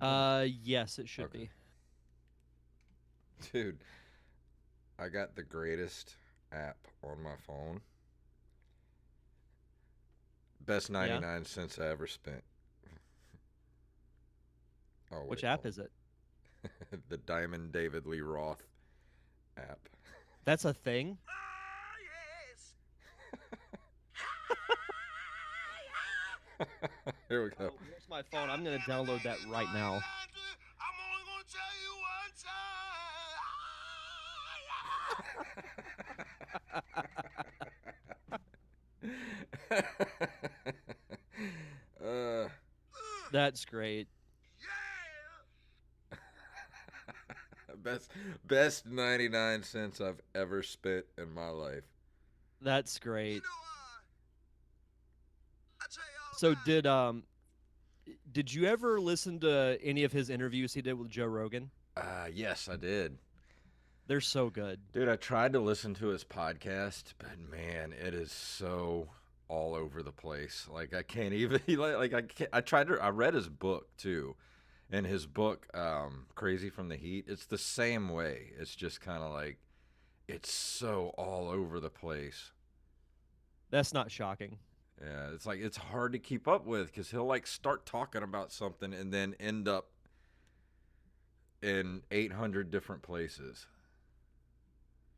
Yes, it should Okay. be. Dude, I got the greatest app on my phone. Best Yeah. 99 cents I ever spent. Oh, Which wait, app hold is it? on. The Diamond David Lee Roth app. That's a thing? Ah, yes. Here we go. Oh, where's my phone? I'm God gonna damn it, download I that ain't right gonna now. lie to you. I'm only gonna tell you one time. uh, That's great. Yeah. best best 99 cents I've ever spent in my life. That's You great. know, I tell you all So about it. did you ever listen to any of his interviews he did with Joe Rogan? Yes, I did. They're so good. Dude, I tried to listen to his podcast, but man, it is so all over the place. Like I can't even like I can't, I tried to I read his book too. And his book Crazy from the Heat, it's the same way. It's just kind of like it's so all over the place. That's not shocking. Yeah, it's like it's hard to keep up with cuz he'll like start talking about something and then end up in 800 different places.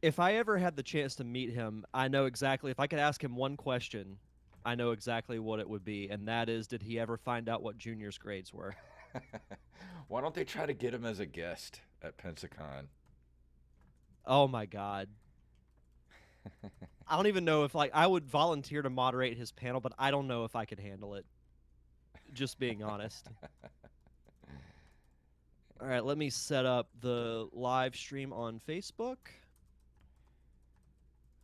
If I ever had the chance to meet him, I know exactly, if I could ask him one question, I know exactly what it would be, and that is, did he ever find out what Junior's grades were? Why don't they try to get him as a guest at Pensacon? Oh my God. I don't even know if like I would volunteer to moderate his panel, but I don't know if I could handle it. Just being honest. All right, let me set up the live stream on Facebook.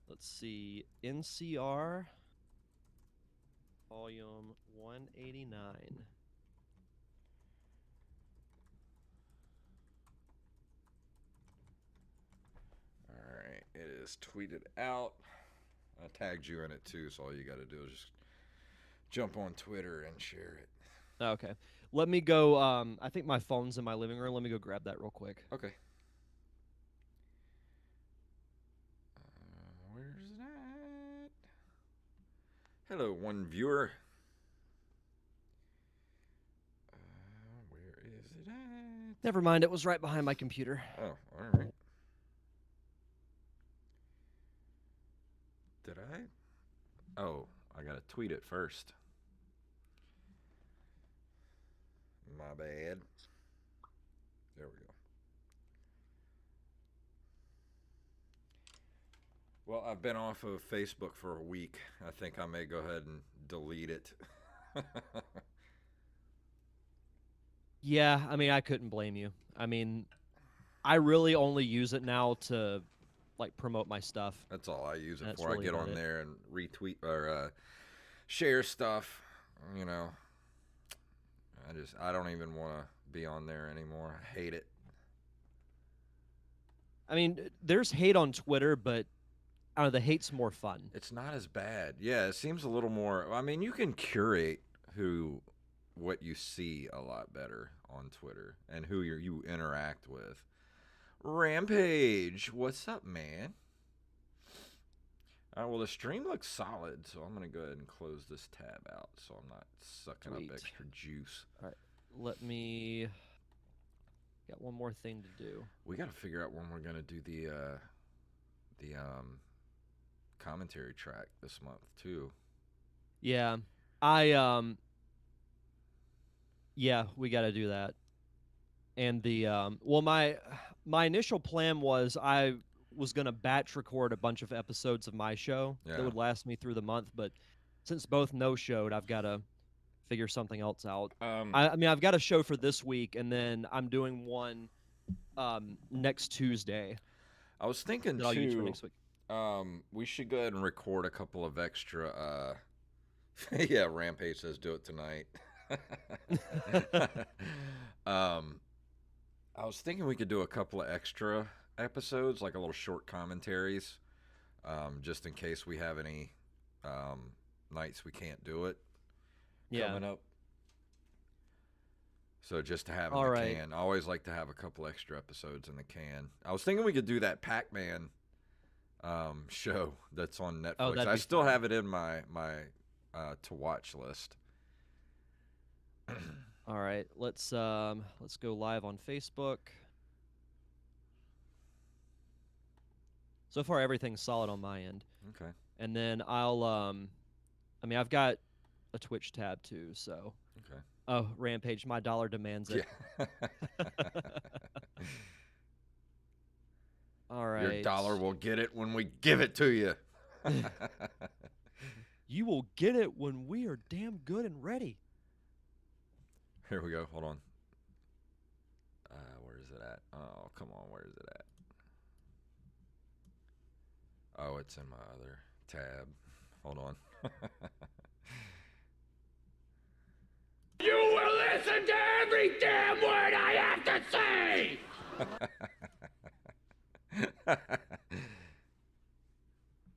Let's see. NCR volume 189. All right, it is tweeted out. I tagged you in it too, so all you got to do is just jump on Twitter and share it. Okay. Let me go I think my phone's in my living room. Let me go grab that real quick. Okay. Where's that? Hello, one viewer. Where is it at? Never mind, it was right behind my computer. Oh, all right. Did I? Oh, I gotta tweet it first. My bad. There we go. Well, I've been off of Facebook for a week. I think I may go ahead and delete it. Yeah, I mean, I couldn't blame you. I mean, I really only use it now to like promote my stuff. That's all I use it That's for. I really get about on it. there and retweet or share stuff. You know, I don't even want to be on there anymore. I hate it. I mean, there's hate on Twitter, but I don't know, the hate's more fun. It's not as bad. Yeah, it seems a little more. I mean, you can curate who, what you see a lot better on Twitter and who you interact with. Rampage, what's up, man? Well, the stream looks solid, so I'm gonna go ahead and close this tab out, so I'm not sucking up Sweet. extra juice. All right. Let me got one more thing to do. We got to figure out when we're gonna do the commentary track this month too. Yeah. I yeah, we got to do that. And the well my initial plan was I was going to batch record a bunch of episodes of my show that Yeah. would last me through the month, but since both no showed, I've got to figure something else out. Um, I mean, I've got a show for this week, and then I'm doing one next Tuesday I was thinking that I'll use for too. next week. We should go ahead and record a couple of extra. Yeah, Rampage says do it tonight. um, I was thinking we could do a couple of extra episodes, like a little short commentaries, just in case we have any nights we can't do it Yeah. coming up. So just to have in All the right. can. I always like to have a couple extra episodes in the can. I was thinking we could do that Pac-Man show that's on Oh, Netflix. that'd I be still fun. have it in my to watch list. All right. Let's go live on Facebook. So far everything's solid on my end. Okay. And then I mean I've got a Twitch tab too, so Okay. oh, Rampage, my dollar demands it. Yeah. All Your right. dollar will get it when we give it to you. You will get it when we are damn good and ready. Here we go. Hold on. Where is it at? Oh, come on. Where is it at? Oh, it's in my other tab. Hold on. You will listen to every damn word I have to say!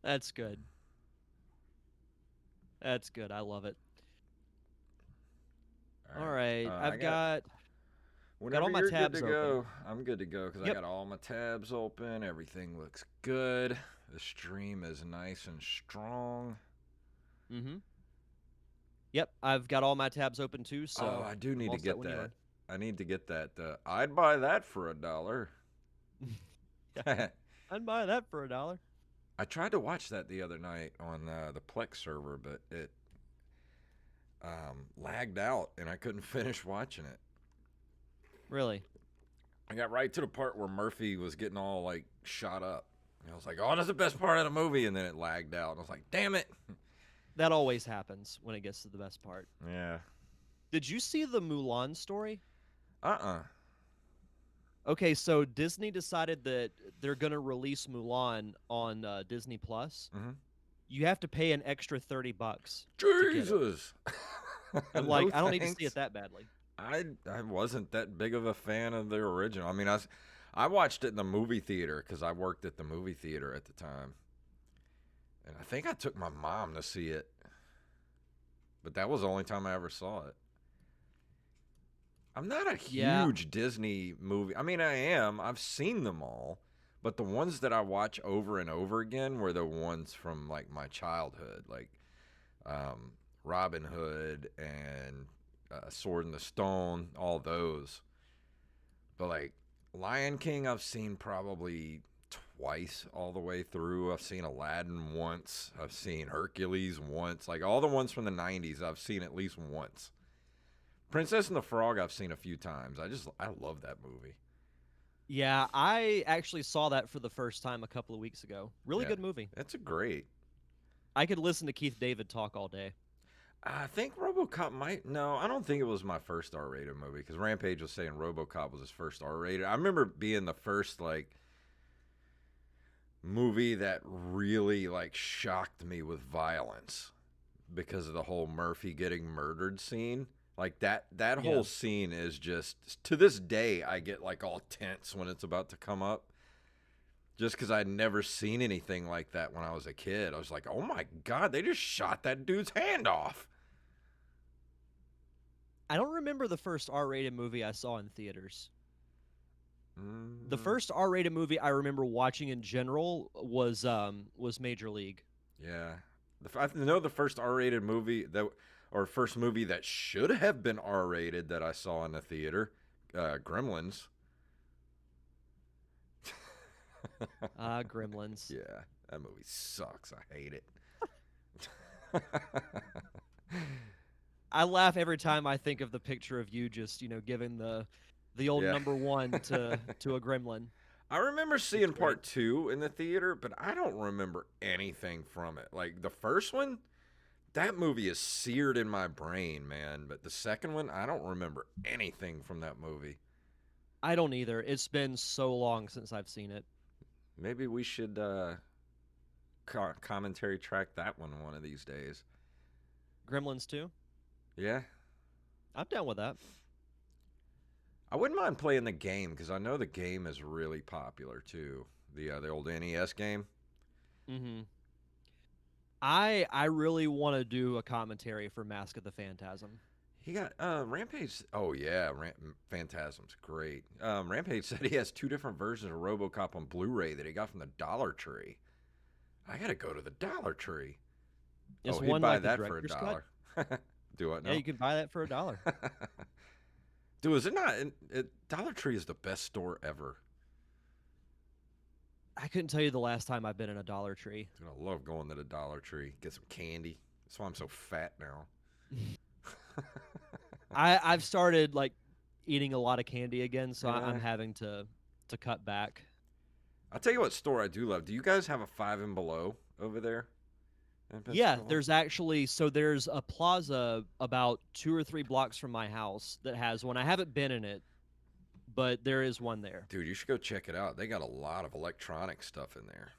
That's good. That's good. I love it. All right. I've got Whenever all my you're good tabs to open. go, I'm good to go because I Yep. got all my tabs open. Everything looks good. The stream is nice and strong. Mm-hmm. Yep, I've got all my tabs open too, so Oh, I do I'm need all to set get when you that. are. I need to get that. I'd buy that for $1. I'd buy that for $1. I tried to watch that the other night on the Plex server, but it lagged out and I couldn't finish watching it. Really? I got right to the part where Murphy was getting all like shot up. And I was like, "Oh, that's the best part of the movie," and then it lagged out. And I was like, "Damn it!" That always happens when it gets to the best part. Yeah. Did you see the Mulan story? Uh-uh. Okay, so Disney decided that they're going to release Mulan on Disney Plus. Mhm. You have to pay an extra $30 to get it. Jesus. I'm No like, I don't need to see thanks. it that badly. I wasn't that big of a fan of the original. I mean, I watched it in the movie theater because I worked at the movie theater at the time, and I think I took my mom to see it, but that was the only time I ever saw it. I'm not a Yeah. huge Disney movie. I mean, I am. I've seen them all, but the ones that I watch over and over again were the ones from like my childhood, like Robin Hood and Sword in the Stone, all those. But like Lion King, I've seen probably twice all the way through. I've seen Aladdin once. I've seen Hercules once. Like all the ones from the 90s, I've seen at least once. Princess and the Frog, I've seen a few times. I love that movie. Yeah, I actually saw that for the first time a couple of weeks ago. Really Yeah. good movie. It's a great. I could listen to Keith David talk all day. I think RoboCop might. No, I don't think it was my first R-rated movie because Rampage was saying RoboCop was his first R-rated. I remember being the first like movie that really like shocked me with violence because of the whole Murphy getting murdered scene. Like that Yeah. whole scene is just to this day I get like all tense when it's about to come up. Just because I'd never seen anything like that when I was a kid. I was like, oh my God, they just shot that dude's hand off. I don't remember the first R-rated movie I saw in theaters. The first R-rated movie I remember watching in general was Major League. Yeah. I know the first R-rated movie or first movie that should have been R-rated that I saw in the theater, Gremlins. Gremlins. Yeah, that movie sucks. I hate it. I laugh every time I think of the picture of you just, giving the old Yeah. number one to a gremlin. I remember seeing great. part 2 in the theater, but I don't remember anything from it. Like the first one, that movie is seared in my brain, man. But the second one, I don't remember anything from that movie. I don't either. It's been so long since I've seen it. Maybe we should commentary track that one of these days. Gremlins 2? Yeah. I'm down with that. I wouldn't mind playing the game because I know the game is really popular too. The old NES game. Mm-hmm. I really want to do a commentary for Mask of the Phantasm. He got Rampage. Oh yeah, Phantasm's great. Rampage said he has 2 different versions of RoboCop on Blu-ray that he got from the Dollar Tree. I gotta go to the Dollar Tree. Is Oh, he'd one buy like the that for director's cut? $1. Do what Yeah, now? you can buy that for $1. Dude, is it not? Dollar Tree is the best store ever. I couldn't tell you the last time I've been in a Dollar Tree. Dude, I love going to the Dollar Tree. Get some candy. That's why I'm so fat now. I've started like eating a lot of candy again, so Yeah. I'm having to cut back. I'll tell you what store I do love. Do you guys have a Five and Below over there? In Yeah, Pensacola? there's a plaza about 2 or 3 blocks from my house that has one. I haven't been in it, but there is one there. Dude, you should go check it out. They got a lot of electronic stuff in there.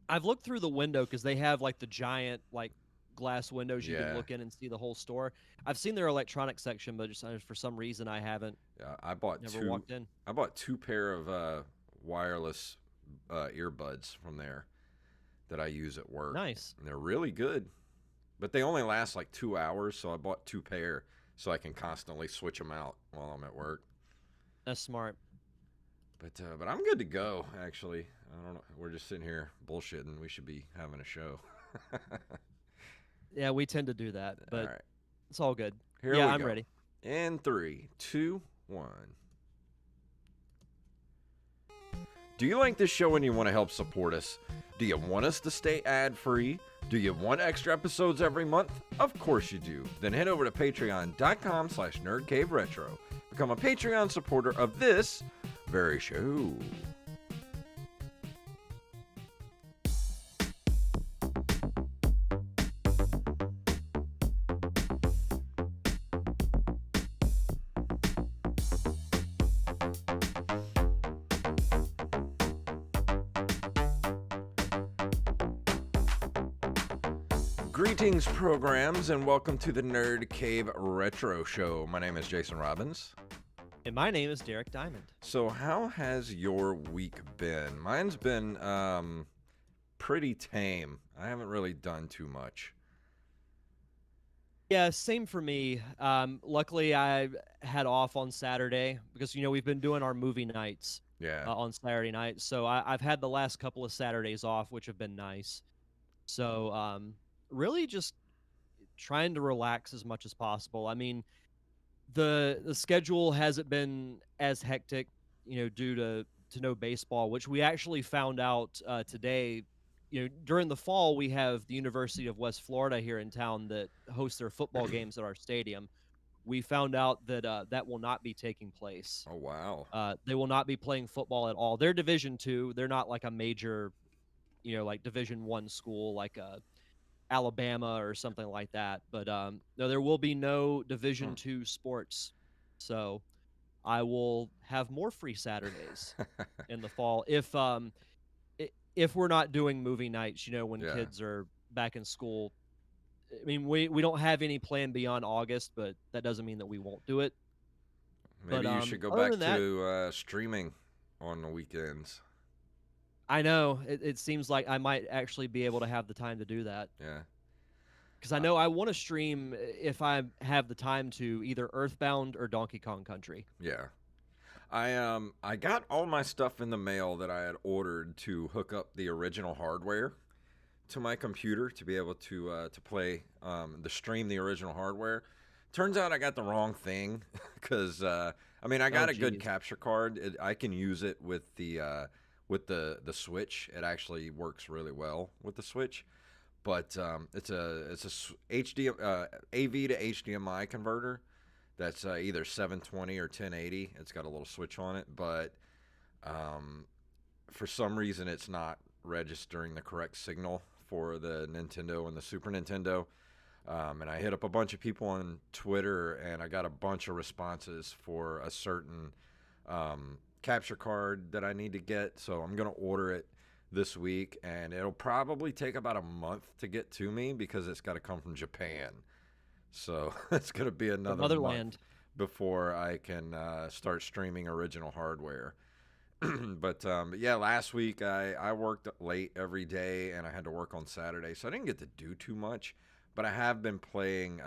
I've looked through the window because they have like the giant like glass windows you Yeah. can look in and see the whole store. I've seen their electronic section, but just for some reason I haven't Yeah, I bought never 2. walked in. I bought 2 pair of wireless earbuds from there that I use at work. Nice. And they're really good, but they only last like 2 hours. So I bought 2 pair so I can constantly switch them out while I'm at work. That's smart. But I'm good to go. Actually, I don't know. We're just sitting here bullshitting. We should be having a show. Yeah, we tend to do that, but All right, it's all good. here yeah, we I'm go. ready. In 3, 2, 1. Do you like this show and you want to help support us? Do you want us to stay ad-free? Do you want extra episodes every month? Of course you do. Then head over to patreon.com/nerdcaveretro. Become a Patreon supporter of this very show. Greetings, programs, and welcome to the Nerd Cave Retro Show. My name is Jason Robbins. And my name is Derek Diamond. So, how has your week been? Mine's been pretty tame. I haven't really done too much. Yeah, same for me. Luckily, I had off on Saturday because we've been doing our movie nights Yeah. on Saturday night. So I've had the last couple of Saturdays off, which have been nice. So really just trying to relax as much as possible. I mean, the schedule hasn't been as hectic, due to no baseball, which we actually found out today. During the fall, we have the University of West Florida here in town that hosts their football games at our stadium. We found out that that will not be taking place. Oh, wow. They will not be playing football at all. They're Division II. They're not like a major, like Division I school like Alabama or something like that. But no, there will be no Division II sports. So I will have more free Saturdays in the fall if we're not doing movie nights, when Yeah. kids are back in school. I mean, we don't have any plan beyond August, but that doesn't mean that we won't do it. Maybe But, you should go other back than that- to streaming on the weekends. I know it seems like I might actually be able to have the time to do that Yeah. because I know I want to stream if I have the time to either Earthbound or Donkey Kong Country. Yeah. I got all my stuff in the mail that I had ordered to hook up the original hardware to my computer to be able to play the stream the original hardware. Turns out I got the wrong thing because I got a good geez. capture card. I can use it with the Switch. It actually works really well with the Switch, but it's a AV to HDMI converter. That's either 720 or 1080. It's got a little switch on it, but for some reason it's not registering the correct signal for the Nintendo and the Super Nintendo. And I hit up a bunch of people on Twitter, and I got a bunch of responses for a certain capture card that I need to get. So I'm going to order it this week, and it'll probably take about a month to get to me because it's got to come from Japan. So it's going to be The another Motherland. month before I can start streaming original hardware. But yeah, last week I worked late every day, and I had to work on Saturday, so I didn't get to do too much. But I have been playing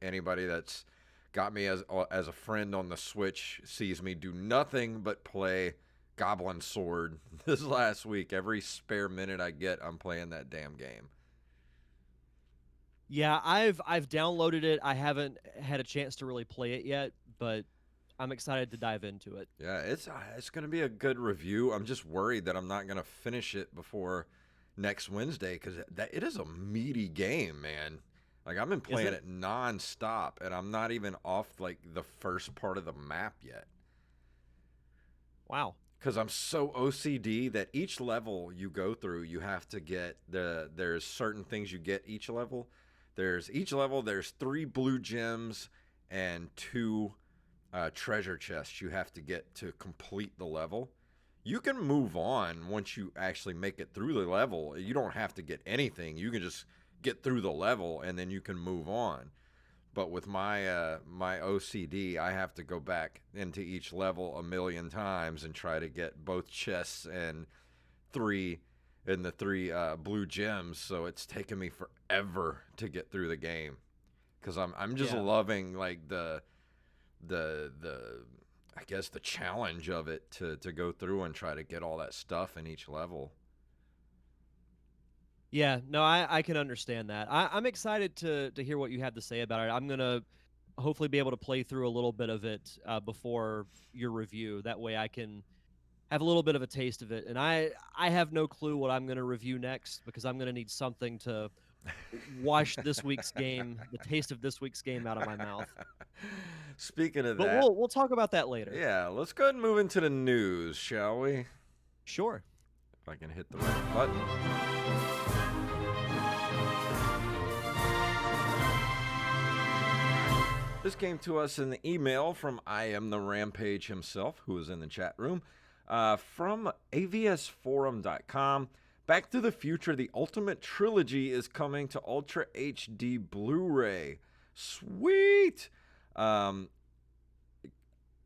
Anybody that's got me as a friend on the Switch sees me do nothing but play Goblin Sword this last week. Every spare minute I get, I'm playing that damn game. Yeah, I've downloaded it. I haven't had a chance to really play it yet, but I'm excited to dive into it. Yeah, it's gonna be a good review. I'm just worried that I'm not gonna finish it before next Wednesday because it is a meaty game, man. Like I've been Is playing it? it nonstop, and I'm not even off like the first part of the map yet. Wow. Because I'm so OCD that each level you go through, you have to get there's certain things you get each level. There's 3 blue gems and 2 treasure chests you have to get to complete the level. You can move on once you actually make it through the level. You don't have to get anything. You can just get through the level and then you can move on. But with my OCD, I have to go back into each level a million times and try to get both chests and three the 3 blue gems. So it's taken me forever to get through the game because I'm just Yeah. loving like the I guess the challenge of it to go through and try to get all that stuff in each level. Yeah, no, I can understand that. I'm excited to hear what you have to say about it. I'm gonna hopefully be able to play through a little bit of it before your review. That way, I can have a little bit of a taste of it. And I have no clue what I'm gonna review next because I'm gonna need something to wash this week's game, the taste of this week's game, out of my mouth. Speaking of But that, we'll talk about that later. yeah, let's go ahead and move into the news, shall we? Sure. If I can hit the right button. This came to us in the email from I Am the Rampage himself, who was in the chat room, from avsforum.com. Back to the Future, the Ultimate Trilogy is coming to Ultra HD Blu-ray. Sweet! In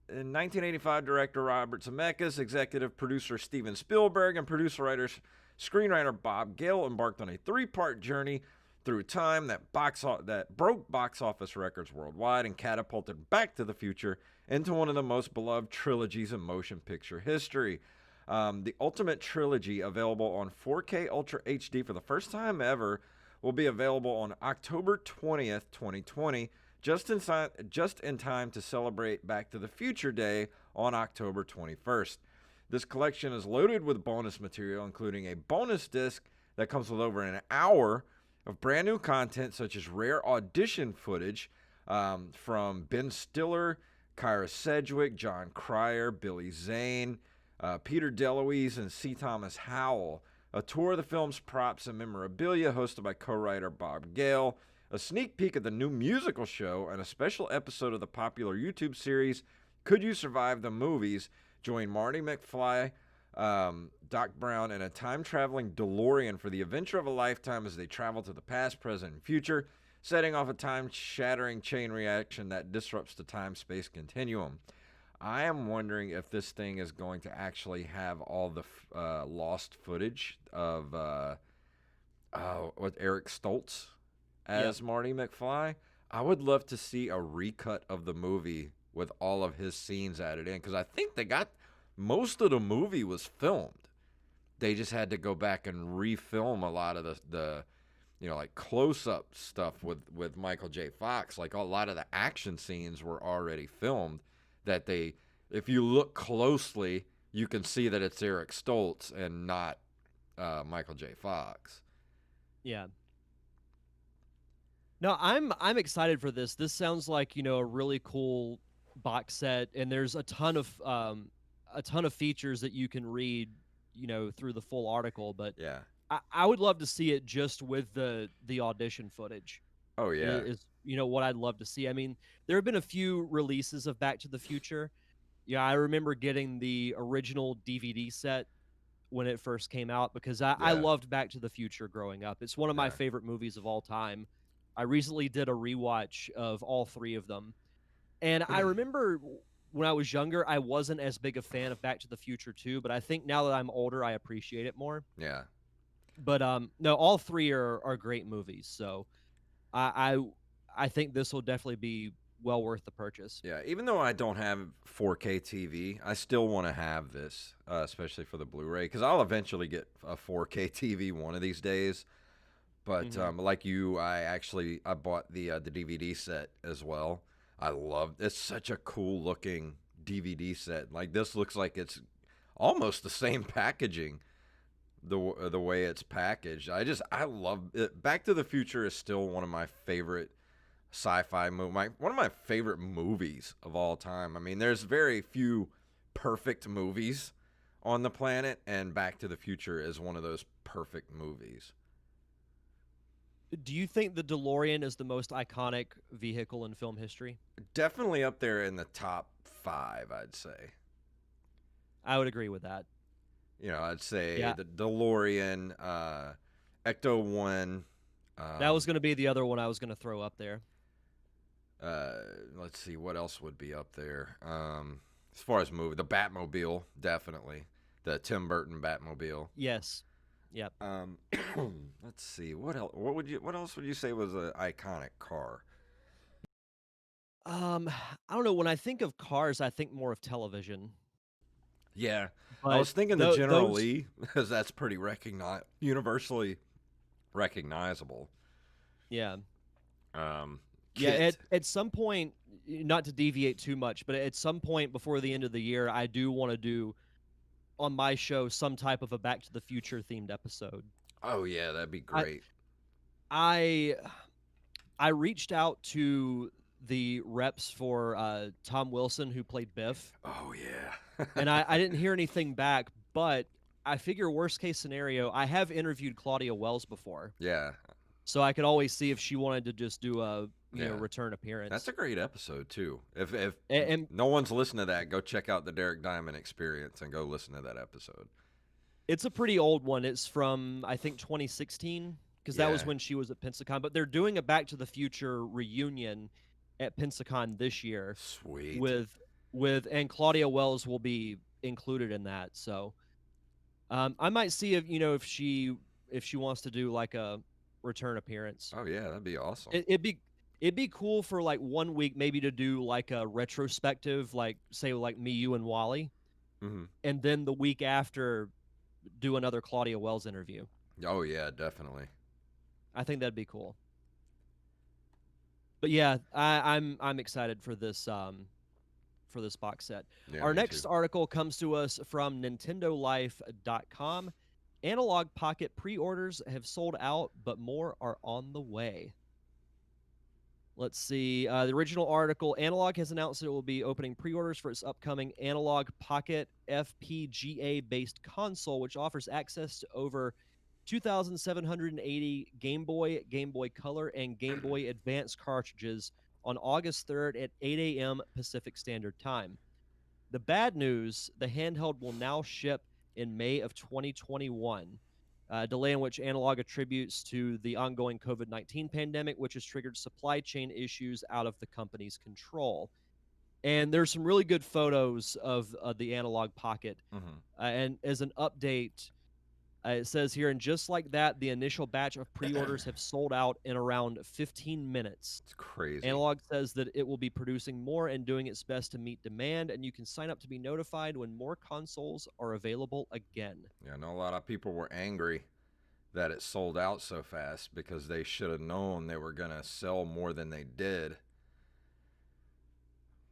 1985, director Robert Zemeckis, executive producer Steven Spielberg, and producer-writer screenwriter Bob Gale embarked on a 3-part journey through time that broke box office records worldwide and catapulted Back to the Future into one of the most beloved trilogies in motion picture history. The Ultimate Trilogy, available on 4K Ultra HD for the first time ever, will be available on October 20th, 2020, just in time to celebrate Back to the Future Day on October 21st. This collection is loaded with bonus material, including a bonus disc that comes with over an hour of brand new content, such as rare audition footage from Ben Stiller, Kyra Sedgwick, John Cryer, Billy Zane, Peter DeLuise, and C. Thomas Howell. A tour of the film's props and memorabilia hosted by co-writer Bob Gale, a sneak peek at the new musical show, and a special episode of the popular YouTube series Could You Survive the Movies. Join Marty McFly, Doc Brown, and a time-traveling DeLorean for the adventure of a lifetime as they travel to the past, present, and future, setting off a time-shattering chain reaction that disrupts the time-space continuum. I am wondering if this thing is going to actually have all the lost footage of with Eric Stoltz Yep. as Marty McFly. I would love to see a recut of the movie with all of his scenes added in because I think they got most of the movie was filmed. They just had to go back and refilm a lot of the like close-up stuff with Michael J. Fox. Like a lot of the action scenes were already filmed that if you look closely, you can see that it's Eric Stoltz and not Michael J. Fox. Yeah. No, I'm excited for this. This sounds like, a really cool box set, and there's a ton of features that you can read, through the full article, but Yeah. I would love to see it just with the audition footage. Oh yeah. Is what I'd love to see. I mean, there have been a few releases of Back to the Future. Yeah, I remember getting the original DVD set when it first came out because I Yeah. loved Back to the Future growing up. It's one of my Yeah. favorite movies of all time. I recently did a rewatch of all 3 of them. And I remember when I was younger, I wasn't as big a fan of Back to the Future 2, but I think now that I'm older, I appreciate it more. Yeah. But no, all 3 are great movies. So I I think this will definitely be well worth the purchase. Yeah, even though I don't have 4K TV, I still want to have this, especially for the Blu-ray, because I'll eventually get a 4K TV one of these days. But Hmm. like you, I bought the DVD set as well. I love it's such a cool looking DVD set. Like this looks like it's almost the same packaging, the way it's packaged. I love it. Back to the Future is still one of my favorite sci-fi one of my favorite movies of all time. I mean, there's very few perfect movies on the planet, and Back to the Future is one of those perfect movies. Do you think the DeLorean is the most iconic vehicle in film history? Definitely up there in the top 5, I'd say. I would agree with that. I'd say Yeah, the DeLorean, Ecto One. that was Um, going to be the other one I was going to throw up there. uh, let's see what else would be up there. As far as movie, the Batmobile, definitely the Tim Burton Batmobile. Yes. Yep. Um, let's see what else. What else would you say was an iconic car? I don't know. When I think of cars, I think more of television. Yeah, I But was thinking the General those, Lee because that's pretty universally recognizable. yeah, yeah. Kit. At some point, not to deviate too much, but at some point before the end of the year, I do want to do on my show some type of a Back to the Future themed episode. Oh yeah, that'd be I great. I I reached out to the reps for Tom Wilson who played Biff, Oh yeah. and I didn't hear anything back. But I figure worst case scenario, I have interviewed Claudia Wells before, Yeah, so I could always see if she wanted to just do a yeah. return That's appearance. a great episode too. If And no one's listened to that, go check out the Derek Diamond Experience and go listen to that episode. it's a pretty old one. It's from I think 2016 because that was Yeah, when she was at Pensacon. But they're doing a Back to the Future reunion at Pensacon this year sweet. with and Claudia Wells will be included in that. So I might see if if she wants to do like a return appearance. Oh yeah, that'd be awesome. It'd be cool for like 1 week maybe to do like a retrospective, like say like me, you, and Wally, Hmm. and then the week after do another Claudia Wells interview. Oh yeah, definitely. I think that'd be cool. But yeah, I'm excited for this box set. Yeah, Our me too. next article comes to us from NintendoLife.com. Analog Pocket pre-orders have sold out, but more are on the way. Let's see. The original article, Analog has announced that it will be opening pre-orders for its upcoming Analog Pocket FPGA-based console, which offers access to over 2,780 Game Boy, Game Boy Color, and Game Boy Advance cartridges on August 3rd at 8 a.m. Pacific Standard Time. The bad news, the handheld will now ship in May of 2021, a delay in which Analog attributes to the ongoing COVID-19 pandemic, which has triggered supply chain issues out of the company's control. And there's some really good photos of the Analog Pocket. Hmm. And as an update, it says here, and just like that, the initial batch of pre-orders have sold out in around 15 minutes. It's crazy. Analog says that it will be producing more and doing its best to meet demand, and you can sign up to be notified when more consoles are available again. Yeah, I know a lot of people were angry that it sold out so fast because they should have known they were gonna sell more than they did.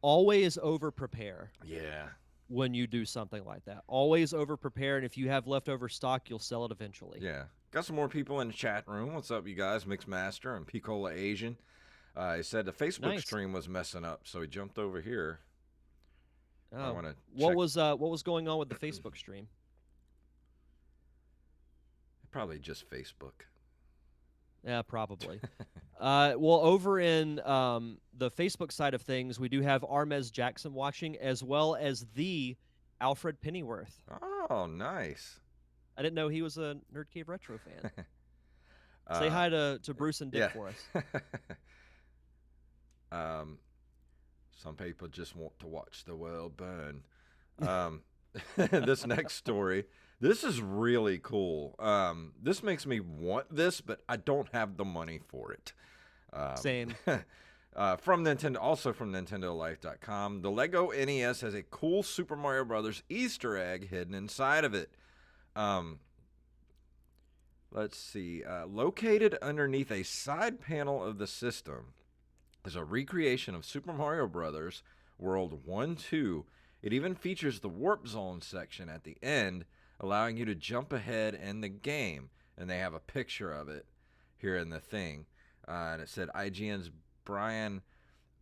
Always over prepare Yeah. when you do something like that. Always over prepare, and if you have leftover stock, you'll sell it eventually. Yeah. Got some more people in the chat room. What's up, you guys? Mixmaster and Picola Asian. He said the Facebook Nice. stream was messing up, so he jumped over here. I Oh, want to check. what was going on with the Facebook stream? Probably just Facebook. Yeah, probably. Well, over in the Facebook side of things, we do have Armez Jackson watching, as well as the Alfred Pennyworth. Oh, nice. I didn't know he was a Nerd Cave Retro fan. Say uh, hi to Bruce and Dick yeah. for us. um, some people just want to watch the world burn. This next story, this is really cool. This makes me want this, but I don't have the money for it. Same. From Nintendo, also from NintendoLife.com, the Lego NES has a cool Super Mario Brothers Easter egg hidden inside of it. Um, let's see. Located underneath a side panel of the system is a recreation of Super Mario Brothers World 1 2. It even features the Warp Zone section at the end, allowing you to jump ahead in the game. And they have a picture of it here in the thing. And it said IGN's Brian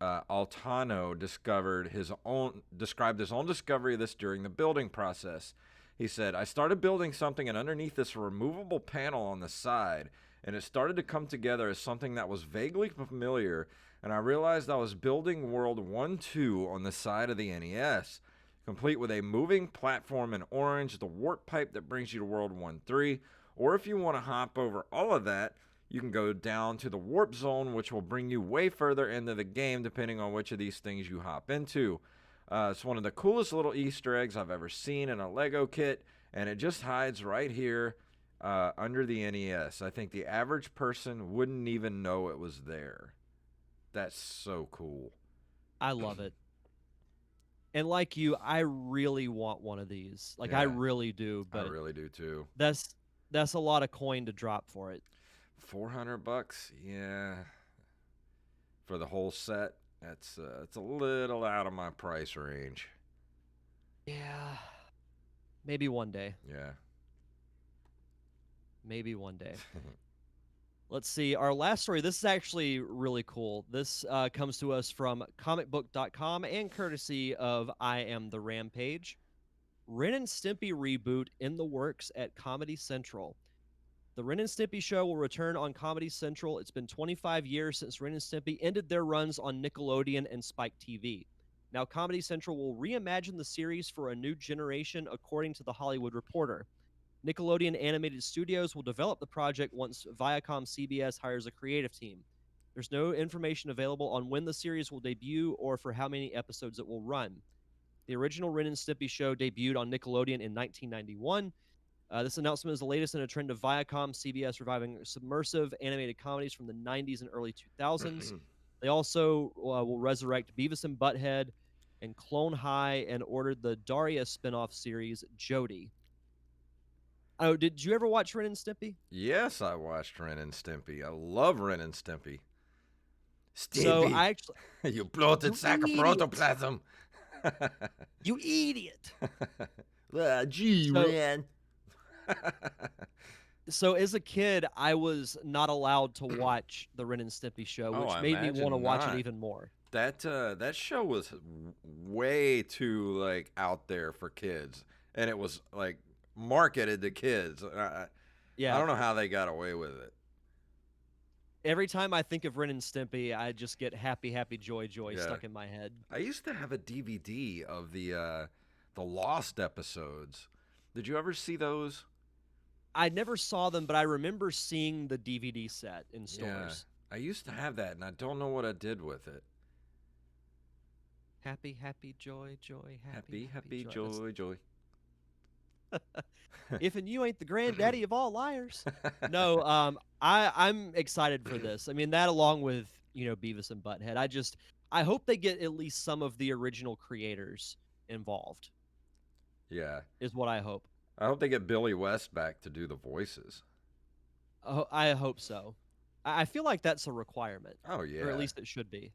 Altano described his own discovery of this during the building process. He said, I started building something, and underneath this removable panel on the side, and it started to come together as something that was vaguely familiar, and I realized I was building World 1 2 on the side of the NES, complete with a moving platform in orange, the warp pipe that brings you to World 1 3, or if you want to hop over all of that, you can go down to the Warp Zone, which will bring you way further into the game, depending on which of these things you hop into. It's one of the coolest little Easter eggs I've ever seen in a Lego kit, and it just hides right here under the NES. I think the average person wouldn't even know it was there. That's so cool. I love it. And like you, I really want one of these. Like I Yeah, really do, I but really do too. that's a lot of coin to drop for it. $400, yeah, for the whole set. That's it's a little out of my price range. Yeah. Maybe one day. Yeah. Maybe one day. Let's see. Our last story. This is actually really cool. This comes to us from comicbook.com and courtesy of I Am the Rampage. Ren and Stimpy reboot in the works at Comedy Central. The Ren and Stimpy show will return on Comedy Central. It's been 25 years since Ren and Stimpy ended their runs on Nickelodeon and Spike TV. Now, Comedy Central will reimagine the series for a new generation, according to The Hollywood Reporter. Nickelodeon Animated Studios will develop the project once Viacom CBS hires a creative team. There's no information available on when the series will debut or for how many episodes it will run. The original Ren and Stimpy show debuted on Nickelodeon in 1991. This announcement is the latest in a trend of Viacom CBS reviving submersive animated comedies from the 90s and early 2000s. They also will resurrect Beavis and Butthead and Clone High and ordered the Daria spin-off series Jody. Oh, did you ever watch Ren and Stimpy? Yes, I watched Ren and Stimpy. I love Ren and Stimpy. So Stimpy, I actually, you bloated you sack of idiot, protoplasm. you idiot. Gee, So, Ren. so as a kid, I was not allowed to watch the Ren and Stimpy show, Oh, which I made me want to imagine watch it not. even more. That show was way too like out there for kids, and it was like marketed to kids. I Yeah. don't know how they got away with it. Every time I think of Ren and Stimpy, I just get happy, happy, joy, joy Yeah, stuck in my head. I used to have a DVD of the lost episodes. Did you ever see those? I never saw them, but I remember seeing the DVD set in Yeah, stores. I used to have that, and I don't know what I did with it. Happy, happy, joy, joy, Happy, happy, happy, happy, joy. joy, joy. If and you ain't the granddaddy of all liars. No, I'm excited for this. I mean, that along with Beavis and Butthead. I hope they get at least some of the original creators involved. Yeah, Is what I hope. I hope they get Billy West back to do the voices. I hope so. I feel like that's a requirement, Oh or at yeah. least it should be.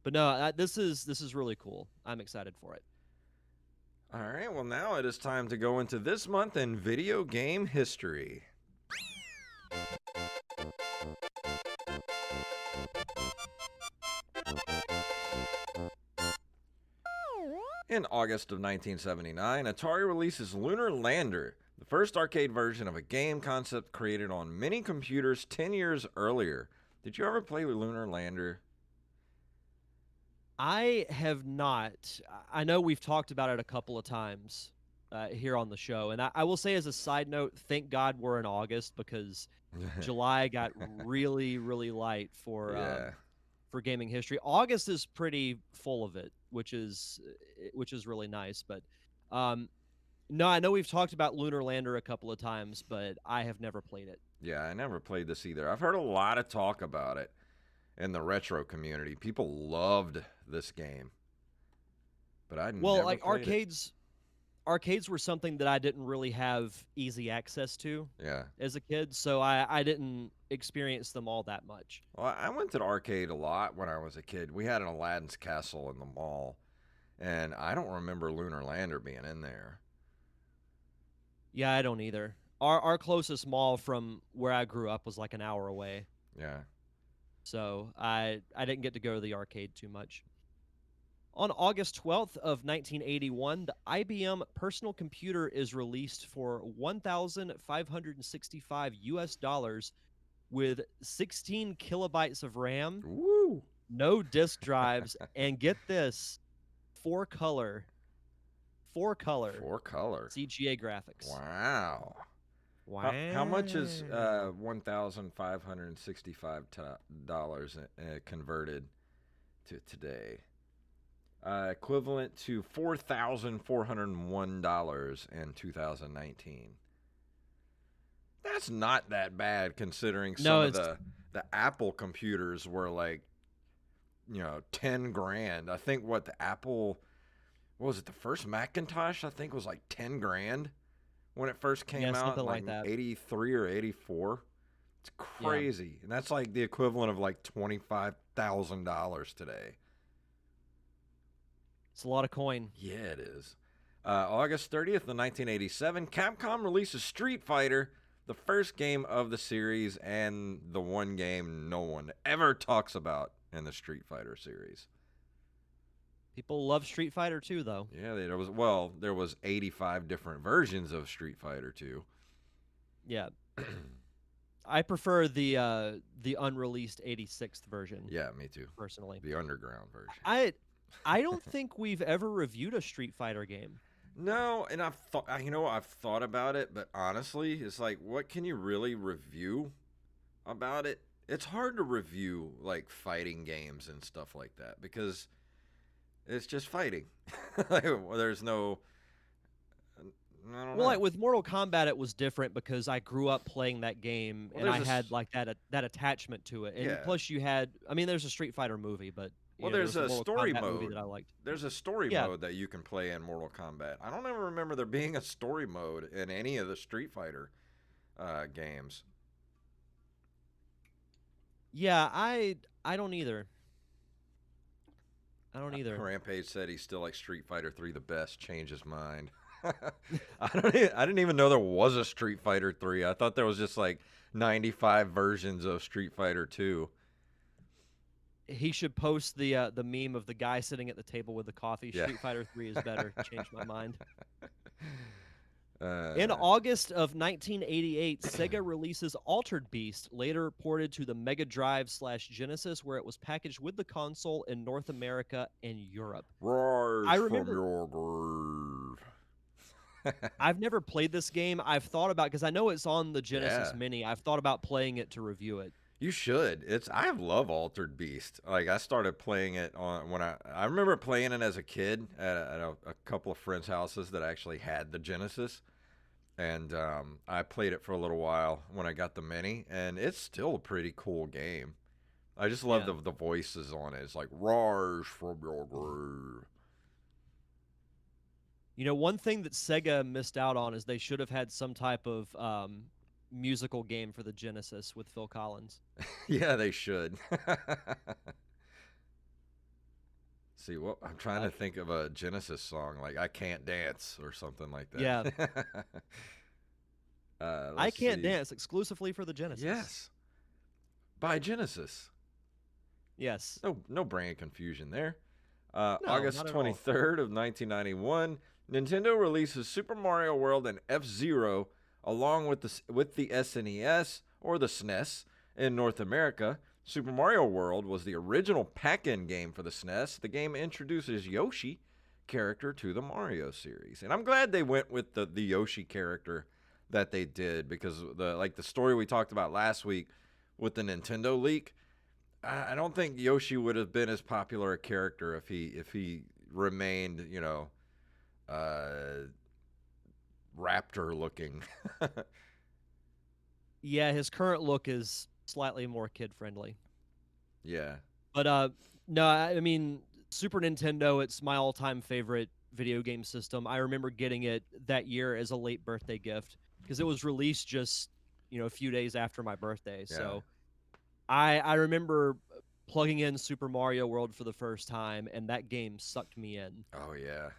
But no, this is really cool. I'm excited for it. All right, well, now it is time to go into this month in video game history. In August of 1979, Atari releases Lunar Lander, the first arcade version of a game concept created on mini computers 10 years earlier. Did you ever play Lunar Lander? I have not. I know we've talked about it a couple of times here on the show, and I will say as a side note, thank God we're in August because July got really, really light Yeah. for gaming history. August is pretty full of it, which is really nice. But um, No, I know we've talked about Lunar Lander a couple of times, but I have never played it. Yeah, I never played this either. I've heard a lot of talk about it in the retro community. People loved this game, but I Well, never like played it. arcades were something that I didn't really have easy access to Yeah. as a kid, so I didn't experience them all that much. Well, I went to the arcade a lot when I was a kid. We had an Aladdin's Castle in the mall, and I don't remember Lunar Lander being in there. Yeah, I don't either. Our closest mall from where I grew up was like an hour away, Yeah. so I didn't get to go to the arcade too much. On August 12th of 1981, the IBM personal computer is released for 1,565 US dollars with 16 kilobytes of RAM, Woo! no disk drives, and get this, four color Four color. CGA graphics. Wow. Wow. How much is $1,565 converted to today? Equivalent to $4,401 in 2019. That's not that bad considering some No, of it's the Apple computers were like, 10 grand. I think what was it, the first Macintosh, I think was like 10 grand when it first yeah, came out something in like like that. 83 or 84. It's Yeah. crazy. And that's like the equivalent of like $25,000 today. It's a lot of coin. Yeah, it is. August 30th of 1987, Capcom releases Street Fighter, the first game of the series and the one game no one ever talks about in the Street Fighter series. People love Street Fighter 2 though. Yeah, there was 85 different versions of Street Fighter 2. Yeah. I prefer the unreleased 86th version Yeah, me too. personally. The underground version. I don't think we've ever reviewed a Street Fighter game. No, and I've thought about it, but honestly, it's like, what can you really review about it? It's hard to review like fighting games and stuff like that because it's just fighting. There's no, I don't Well, know. like with Mortal Kombat, it was different because I grew up playing that game Well, and I there's a had like that attachment to it. And yeah. plus, you had, I mean, there's a Street Fighter movie, but Well, there there's was a a Mortal story Kombat movie mode. that I liked. There's a story Yeah, mode that you can play in Mortal Kombat. I don't ever remember there being a story mode in any of the Street Fighter games. yeah, I don't either. I don't either. Rampage said he still likes Street Fighter 3 the best. Change his mind. I didn't even know there was a Street Fighter 3. I thought there was just like 95 versions of Street Fighter 2. He should post the meme of the guy sitting at the table with the coffee. Yeah. Street Fighter 3 is better. Changed my mind. Uh, In August of 1988, Sega releases Altered Beast, later ported to the Mega Drive/Genesis, where it was packaged with the console in North America and Europe. Rise I from remember your grave. I've never played this game. I've thought about, because I know it's on the Genesis Yeah. Mini. I've thought about playing it to review it. You should. I love Altered Beast. Like I started playing it on when I remember playing it as a kid at a couple of friends' houses that actually had the Genesis, and I played it for a little while when I got the Mini, and it's still a pretty cool game. I just love Yeah. the voices on it. It's like rise from your grave. You know, one thing that Sega missed out on is they should have had some type of musical game for the Genesis with Phil Collins. Yeah, they should. See, what I'm trying to think of a Genesis song like "I Can't Dance" or something like that. Yeah. I let's Can't see. Dance exclusively for the Genesis. Yes, by Genesis. Yes. No brand confusion there. No, August not at all. 23rd of 1991, Nintendo releases Super Mario World and F-Zero along with the SNES or the SNES in North America. Super Mario World was the original pack-in game for the SNES. The game introduces Yoshi character to the Mario series, and I'm glad they went with the Yoshi character that they did because the story we talked about last week with the Nintendo leak. I don't think Yoshi would have been as popular a character if he remained, raptor looking. Yeah, his current look is slightly more kid friendly. Yeah. But no, I mean Super Nintendo. It's my all-time favorite video game system. I remember getting it that year as a late birthday gift because it was released just a few days after my birthday. Yeah. So I remember plugging in Super Mario World for the first time, and that game sucked me in. Oh yeah.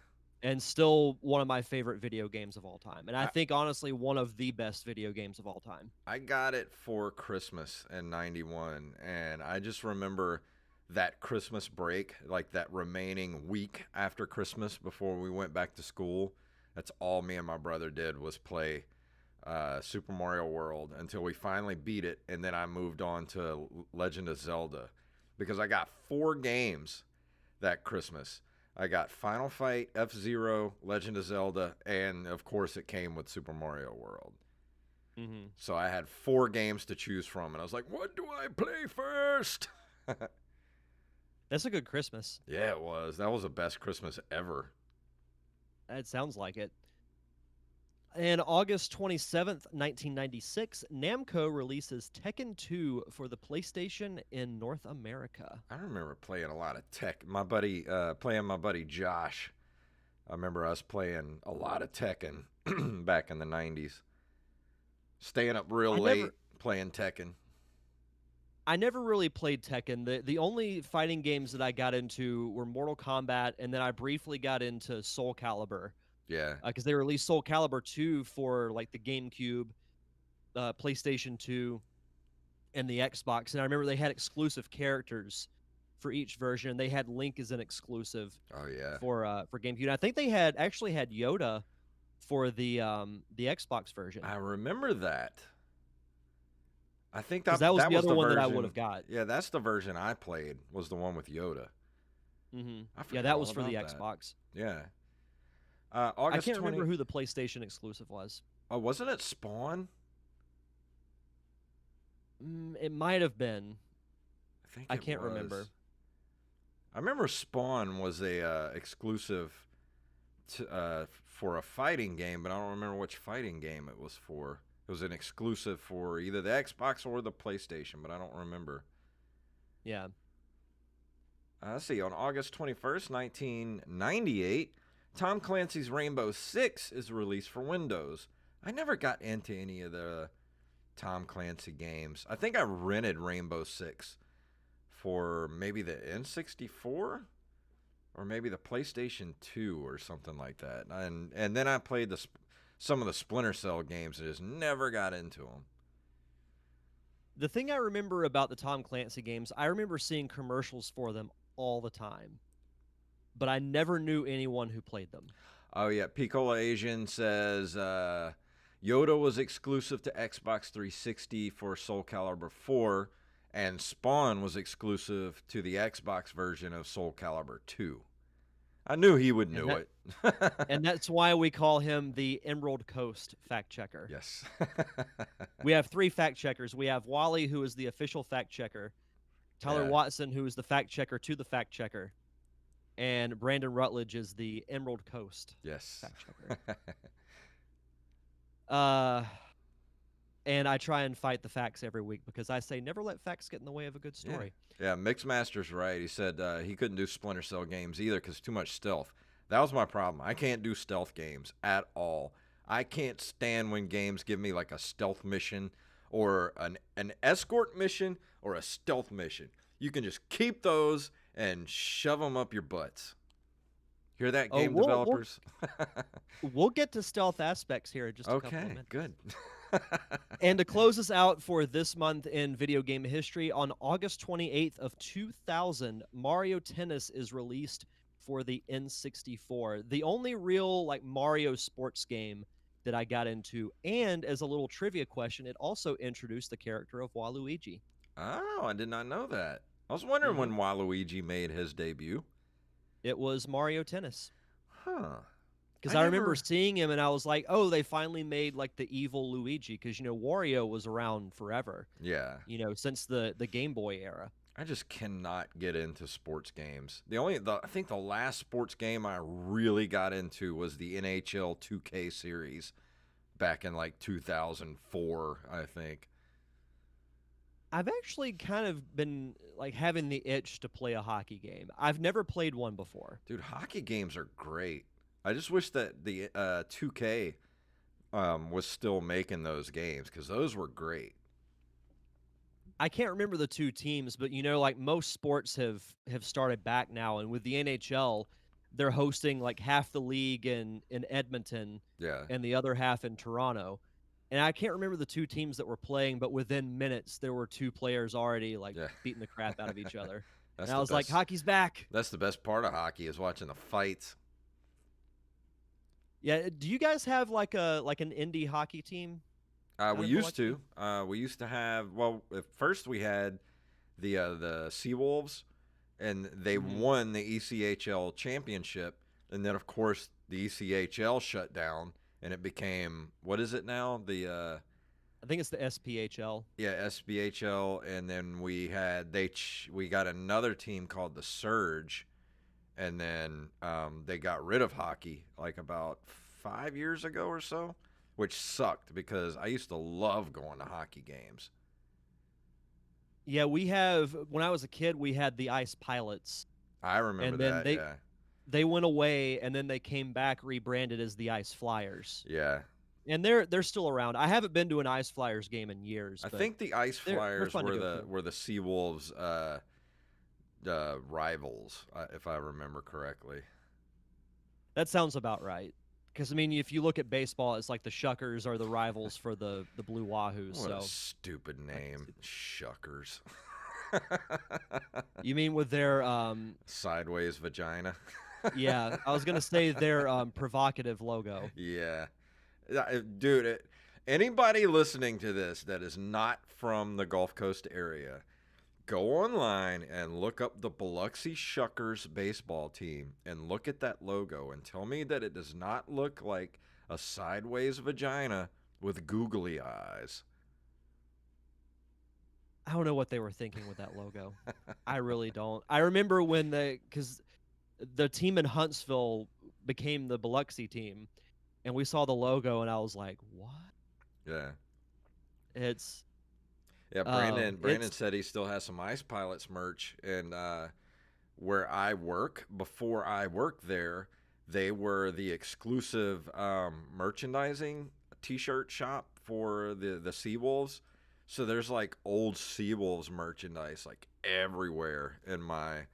And still one of my favorite video games of all time. And I I think honestly one of the best video games of all time. I got it for Christmas in '91, and I just remember that Christmas break, like that remaining week after Christmas before we went back to school. That's all me and my brother did was play Super Mario World until we finally beat it, and then I moved on to Legend of Zelda because I got 4 games that Christmas. I got Final Fight, F-Zero, Legend of Zelda, and of course it came with Super Mario World. Mm-hmm. So I had 4 games to choose from, and I was like, what do I play first? That's a good Christmas. Yeah, it was. That was the best Christmas ever. It sounds like it. And August 27th, 1996, Namco releases Tekken 2 for the PlayStation in North America. I remember playing a lot of playing my buddy Josh. I remember us playing a lot of Tekken back in the 90s. Staying up real late playing Tekken. I never really played Tekken. The only fighting games that I got into were Mortal Kombat, and then I briefly got into Soul Calibur. Yeah. Because they released Soul Calibur 2 for like the GameCube, PlayStation 2, and the Xbox. And I remember they had exclusive characters for each version. They had Link as an exclusive Oh yeah. for GameCube. And I think they actually had Yoda for the Xbox version. I remember that. I think 'Cause that was the other one that I version- would have got. Yeah, that's the version I played. Was the one with Yoda. Mm-hmm. I Yeah, forgot that all was for the about that. Xbox. Yeah. I August can't 20. remember who the PlayStation exclusive was. Oh, wasn't it Spawn? It might have been. think I it can't was. remember. I remember Spawn was a exclusive for a fighting game, but I don't remember which fighting game it was for. It was an exclusive for either the Xbox or the PlayStation, but I don't remember. Yeah. Let's see. On August 21st, 1998, Tom Clancy's Rainbow Six is released for Windows. I never got into any of the Tom Clancy games. I think I rented Rainbow Six for maybe the N64 or maybe the PlayStation 2 or something like that. And then I played some of the Splinter Cell games and just never got into them. The thing I remember about the Tom Clancy games, I remember seeing commercials for them all the time, but I never knew anyone who played them. Oh yeah, Piccola Asian says Yoda was exclusive to Xbox 360 for Soul Calibur 4, and Spawn was exclusive to the Xbox version of Soul Calibur 2. I knew he would know it. And that's why we call him the Emerald Coast fact checker. Yes. We have 3 fact checkers. We have Wally, who is the official fact checker, Tyler Yeah. Watson, who is the fact checker to the fact checker, and Brandon Rutledge is the Emerald Coast Yes. fact checker. And I try and fight the facts every week because I say never let facts get in the way of a good story. Yeah, Mixmaster's right. He said he couldn't do Splinter Cell games either because too much stealth. That was my problem. I can't do stealth games at all. I can't stand when games give me like a stealth mission or an escort mission or a stealth mission. You can just keep those and shove them up your butts. Hear that, game developers? We'll get to stealth aspects here in just a couple of Okay, minutes. good. And to close us out for this month in video game history, on August 28th of 2000, Mario Tennis is released for the N64. The only real like Mario sports game that I got into, and as a little trivia question, it also introduced the character of Waluigi. Oh, I did not know that. I was wondering when Waluigi made his debut. It was Mario Tennis. Huh. Because I remember seeing him and I was like, oh, they finally made like the evil Luigi. Because, Wario was around forever. Yeah. Since the Game Boy era. I just cannot get into sports games. I think the last sports game I really got into was the NHL 2K series. back in like 2004, I think. I've actually kind of been like having the itch to play a hockey game. I've never played one before. Dude, hockey games are great. I just wish that the 2K was still making those games because those were great. I can't remember the two teams, but like most sports have started back now, and with the NHL, they're hosting like half the league in Edmonton Yeah, and the other half in Toronto. And I can't remember the two teams that were playing, but within minutes there were two players already like yeah. beating the crap out of each other. That's And I the was like, best. hockey's back. That's the best part of hockey is watching the fights. Yeah, do you guys have like an indie hockey team out We of used Biloxi? to. We used to have. Well, at first we had the Seawolves, and they Mhm. won the ECHL championship. And then, of course, the ECHL shut down, and it became what is it now? The I think it's the SPHL. yeah, SBHL. And then we got another team called the Surge, and then they got rid of hockey like about 5 years ago or so, which sucked because I used to love going to hockey games. Yeah, when I was a kid, we had the Ice Pilots, I remember and then that. they Yeah, they went away and then they came back rebranded as the Ice Flyers. yeah. And they're still around. I haven't been to an Ice Flyers game in years, I but think the Ice they're Flyers fun to were go the to. were the Seawolves rivals, if I remember correctly. That sounds about right. Because I mean, if you look at baseball, it's like the Shuckers are the rivals for the Blue Wahoos. What a So stupid I can name, see that. Shuckers. You mean with their Sideways vagina. yeah, I was gonna say their provocative logo. Yeah. Dude, anybody listening to this that is not from the Gulf Coast area, go online and look up the Biloxi Shuckers baseball team and look at that logo and tell me that it does not look like a sideways vagina with googly eyes. I don't know what they were thinking with that logo. I really don't. I remember when because the team in Huntsville became the Biloxi team, and we saw the logo, and I was like, "What?" Yeah. It's Yeah, oh, Brandon it's said he still has some Ice Pilots merch, and where I work, before I worked there, they were the exclusive merchandising T-shirt shop for the Seawolves. So there's like old Seawolves merchandise like everywhere in my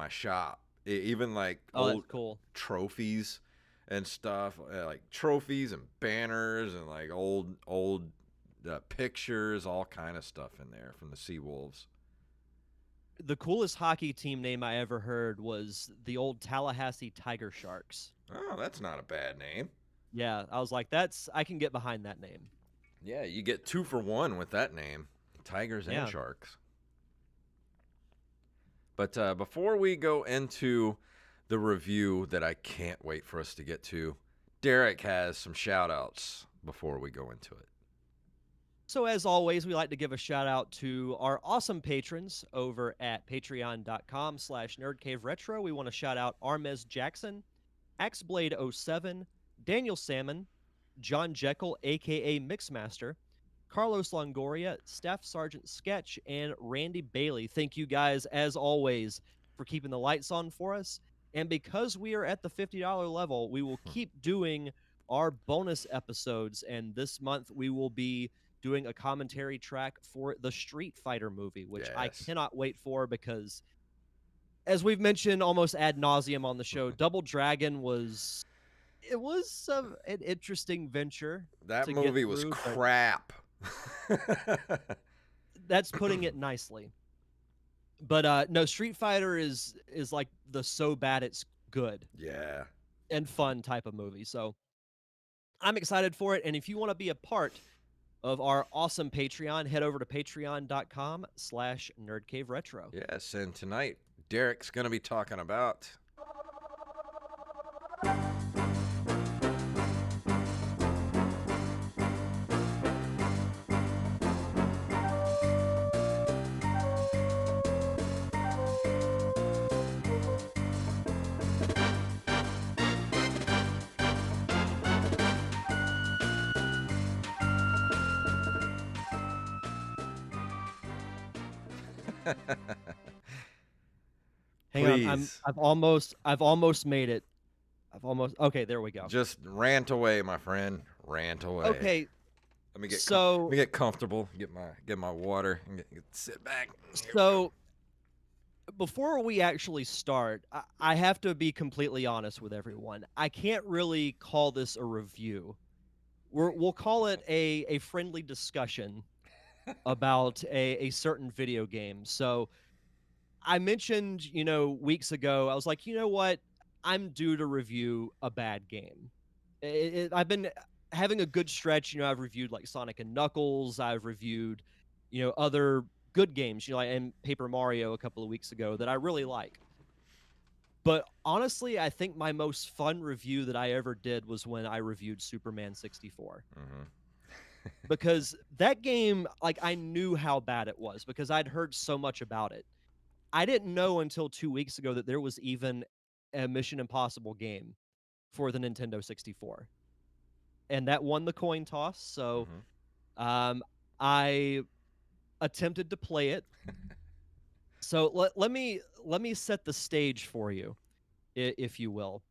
shop. Even like oh, that's old cool. trophies and stuff, like trophies and banners and like old pictures, all kind of stuff in there from the Seawolves. The coolest hockey team name I ever heard was the old Tallahassee Tiger Sharks. Oh, that's not a bad name. Yeah, I was like, I can get behind that name. Yeah, you get 2 for 1 with that name. Tigers and Yeah. Sharks. But before we go into the review that I can't wait for us to get to, Derek has some shout outs before we go into it. So as always, we like to give a shout out to our awesome patrons over at patreon.com/nerdcaveretro. We want to shout out Armez Jackson, Axeblade07, Daniel Salmon, John Jekyll, aka Mixmaster, Carlos Longoria, Staff Sergeant Sketch, and Randy Bailey. Thank you guys, as always, for keeping the lights on for us. And because we are at the $50 level, we will keep doing our bonus episodes. And this month, we will be doing a commentary track for the Street Fighter movie, which I Yes. cannot wait for because, as we've mentioned almost ad nauseum on the show, Double Dragon was an interesting venture That to get movie was through, but crap. that's putting it nicely. But no, Street Fighter is like the so bad it's good Yeah. and fun type of movie. So I'm excited for it. And if you want to be a part of our awesome Patreon, head over to patreon.com/nerdcaveretro. Yes, and tonight Derek's going to be talking about Hang on, Please, I've almost made it. I've almost okay. There we go. just rant away, my friend. Rant away. Okay, Let so me get comfortable. Get my water. And sit back. Here we go. so before we actually start, I have to be completely honest with everyone. I can't really call this a review. We'll call it a friendly discussion about a certain video game. So I mentioned, weeks ago, I was like, you know what? I'm due to review a bad game. I've been having a good stretch. I've reviewed like Sonic and Knuckles. I've reviewed, other good games, like and Paper Mario a couple of weeks ago that I really like. But honestly, I think my most fun review that I ever did was when I reviewed Superman 64. Hmm. Because that game, like, I knew how bad it was because I'd heard so much about it. I didn't know until 2 weeks ago that there was even a Mission Impossible game for the Nintendo 64. And that won the coin toss. So Hmm. um, I attempted to play it. So let me set the stage for you, if you will.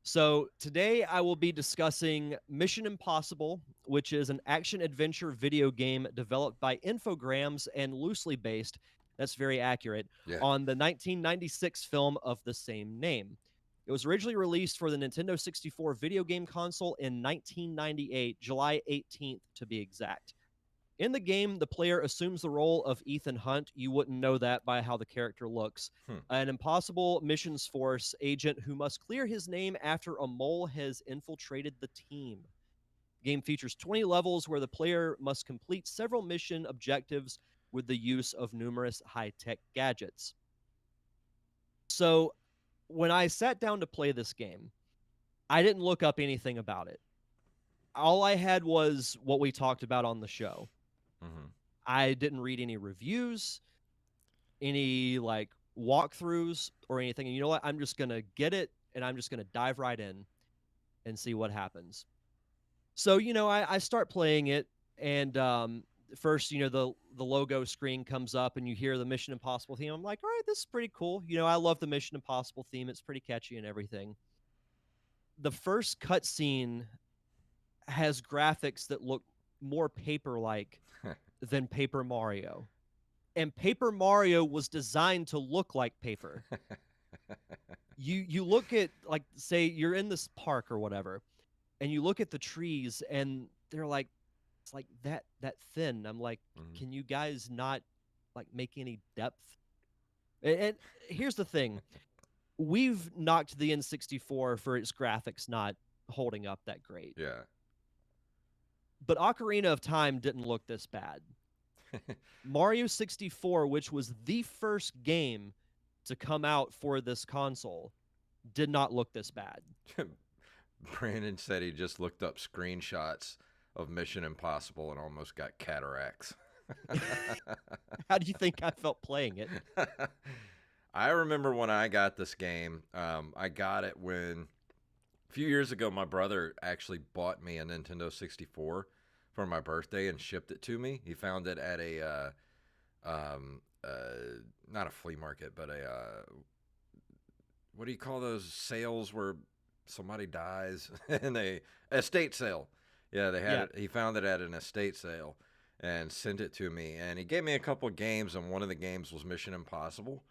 So today I will be discussing Mission Impossible, which is an action adventure video game developed by Infogrames and loosely based, that's very accurate, Yeah. on the 1996 film of the same name. It was originally released for the Nintendo 64 video game console in 1998, July 18th to be exact. In the game, the player assumes the role of Ethan Hunt. You wouldn't know that by how the character looks. Hmm. An impossible missions force agent who must clear his name after a mole has infiltrated the team. The game features 20 levels where the player must complete several mission objectives with the use of numerous high tech gadgets. So, when I sat down to play this game, I didn't look up anything about it. All I had was what we talked about on the show. Hmm. I didn't read any reviews, any like walkthroughs or anything. And you know what? I'm just gonna get it and I'm just gonna dive right in and see what happens. So, I start playing it and first, the logo screen comes up and you hear the Mission Impossible theme. I'm like, all right, this is pretty cool. I love the Mission Impossible theme. It's pretty catchy and everything. The first cutscene has graphics that look more paper like than Paper Mario. And Paper Mario was designed to look like paper. You look at, like, say you're in this park or whatever, and you look at the trees and they're like, it's like that thin. I'm like, Hmm. can you guys not like make any depth? And here's the thing. We've knocked the N64 for its graphics not holding up that great. Yeah. But Ocarina of Time didn't look this bad. Mario 64, which was the first game to come out for this console, did not look this bad. Brandon said he just looked up screenshots of Mission Impossible and almost got cataracts. How do you think I felt playing it? I remember when I got this game. I got it when a few years ago my brother actually bought me a Nintendo 64 for my birthday and shipped it to me. He found it at a um, uh, not a flea market, but a what do you call those sales where somebody dies and they estate sale. Yeah, they had Yeah. it. He found it at an estate sale and sent it to me. And he gave me a couple of games, and one of the games was Mission Impossible.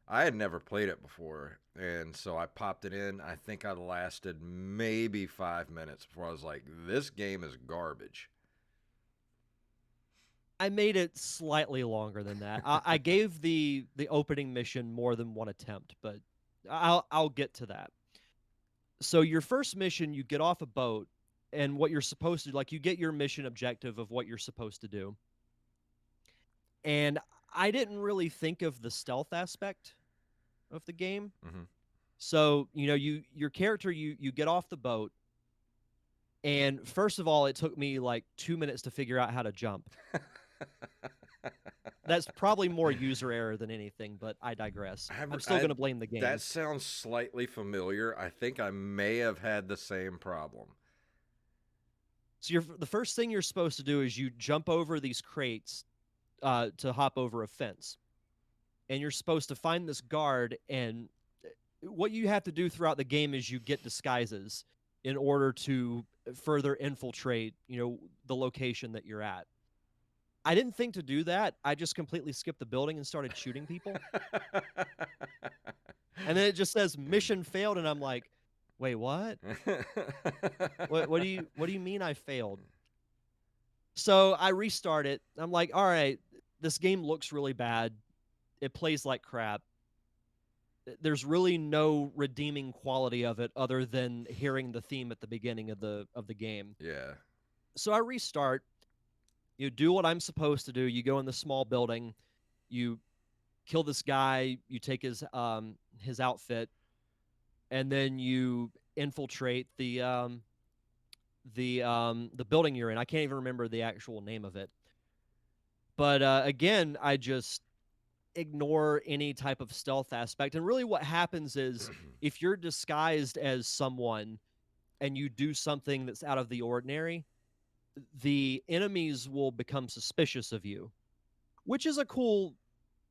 I had never played it before, and so I popped it in. I think I lasted maybe 5 minutes before I was like, "This game is garbage." I made it slightly longer than that. I gave the opening mission more than one attempt, but I'll get to that. So your first mission, you get off a boat, and what you're supposed to, like, you get your mission objective of what you're supposed to do. And I didn't really think of the stealth aspect of the game. Hmm. So, your character, you get off the boat, and first of all, it took me like 2 minutes to figure out how to jump. That's probably more user error than anything, but I digress. I'm still I, going to blame the that game. sounds slightly familiar. I think I may have had the same problem. So the first thing you're supposed to do is you jump over these crates to hop over a fence. and you're supposed to find this guard, and what you have to do throughout the game is you get disguises in order to further infiltrate, the location that you're at. I didn't think to do that. I just completely skipped the building and started shooting people. And then it just says mission failed, and I'm like, wait, what? What do you mean I failed? So I restart it. I'm like, all right, this game looks really bad. It plays like crap. There's really no redeeming quality of it other than hearing the theme at the beginning of the game. Yeah. So I restart. You do what I'm supposed to do. You go in the small building, you kill this guy, you take his outfit, and then you infiltrate the building you're in. I can't even remember the actual name of it. But again, I just ignore any type of stealth aspect. And really what happens is if you're disguised as someone and you do something that's out of the ordinary, the enemies will become suspicious of you, which is a cool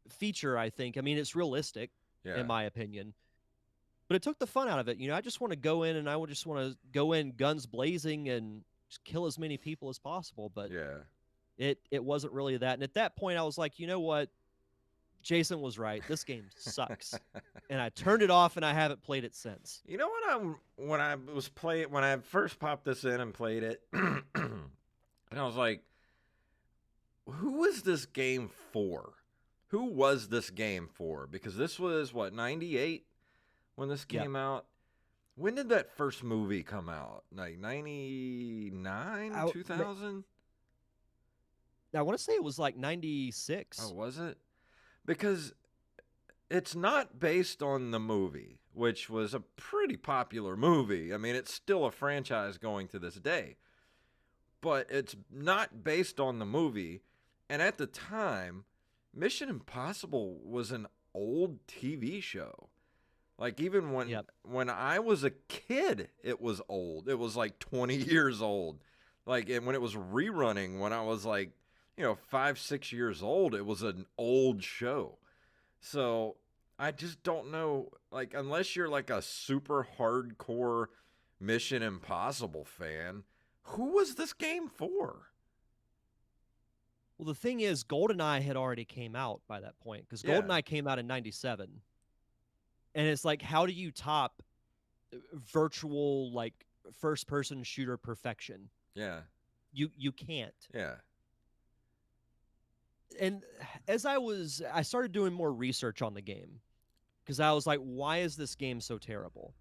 feature, I think. I mean, it's realistic in Yeah. my opinion. But it took the fun out of it. I just want to go in and I would just want to go in guns blazing and just kill as many people as possible, but Yeah. it wasn't really that. And at that point I was like, "You know what? Jason was right. This game sucks." And I turned it off and I haven't played it since. You know what? When I first popped this in and played it, and I was like, "Who was this game for? Who was this game for?" Because this was what, 98 when this Yep. came out. When did that first movie come out? Like 99, I 2000? I want to say it was like 96. Oh, was it? Because it's not based on the movie, which was a pretty popular movie. I mean, it's still a franchise going to this day. But it's not based on the movie. And at the time, Mission Impossible was an old TV show. Like even Yep. when I was a kid, it was old. It was like 20 years old. Like and when it was rerunning when I was like, 5, 6 years old, it was an old show. So I just don't know, like, unless you're like a super hardcore Mission Impossible fan, who was this game for? Well, the thing is, GoldenEye had already came out by that point because Yeah. GoldenEye came out in 97. And it's like, how do you top virtual, like, first-person shooter perfection? Yeah. You can't. Yeah. And as I started doing more research on the game because I was like, why is this game so terrible?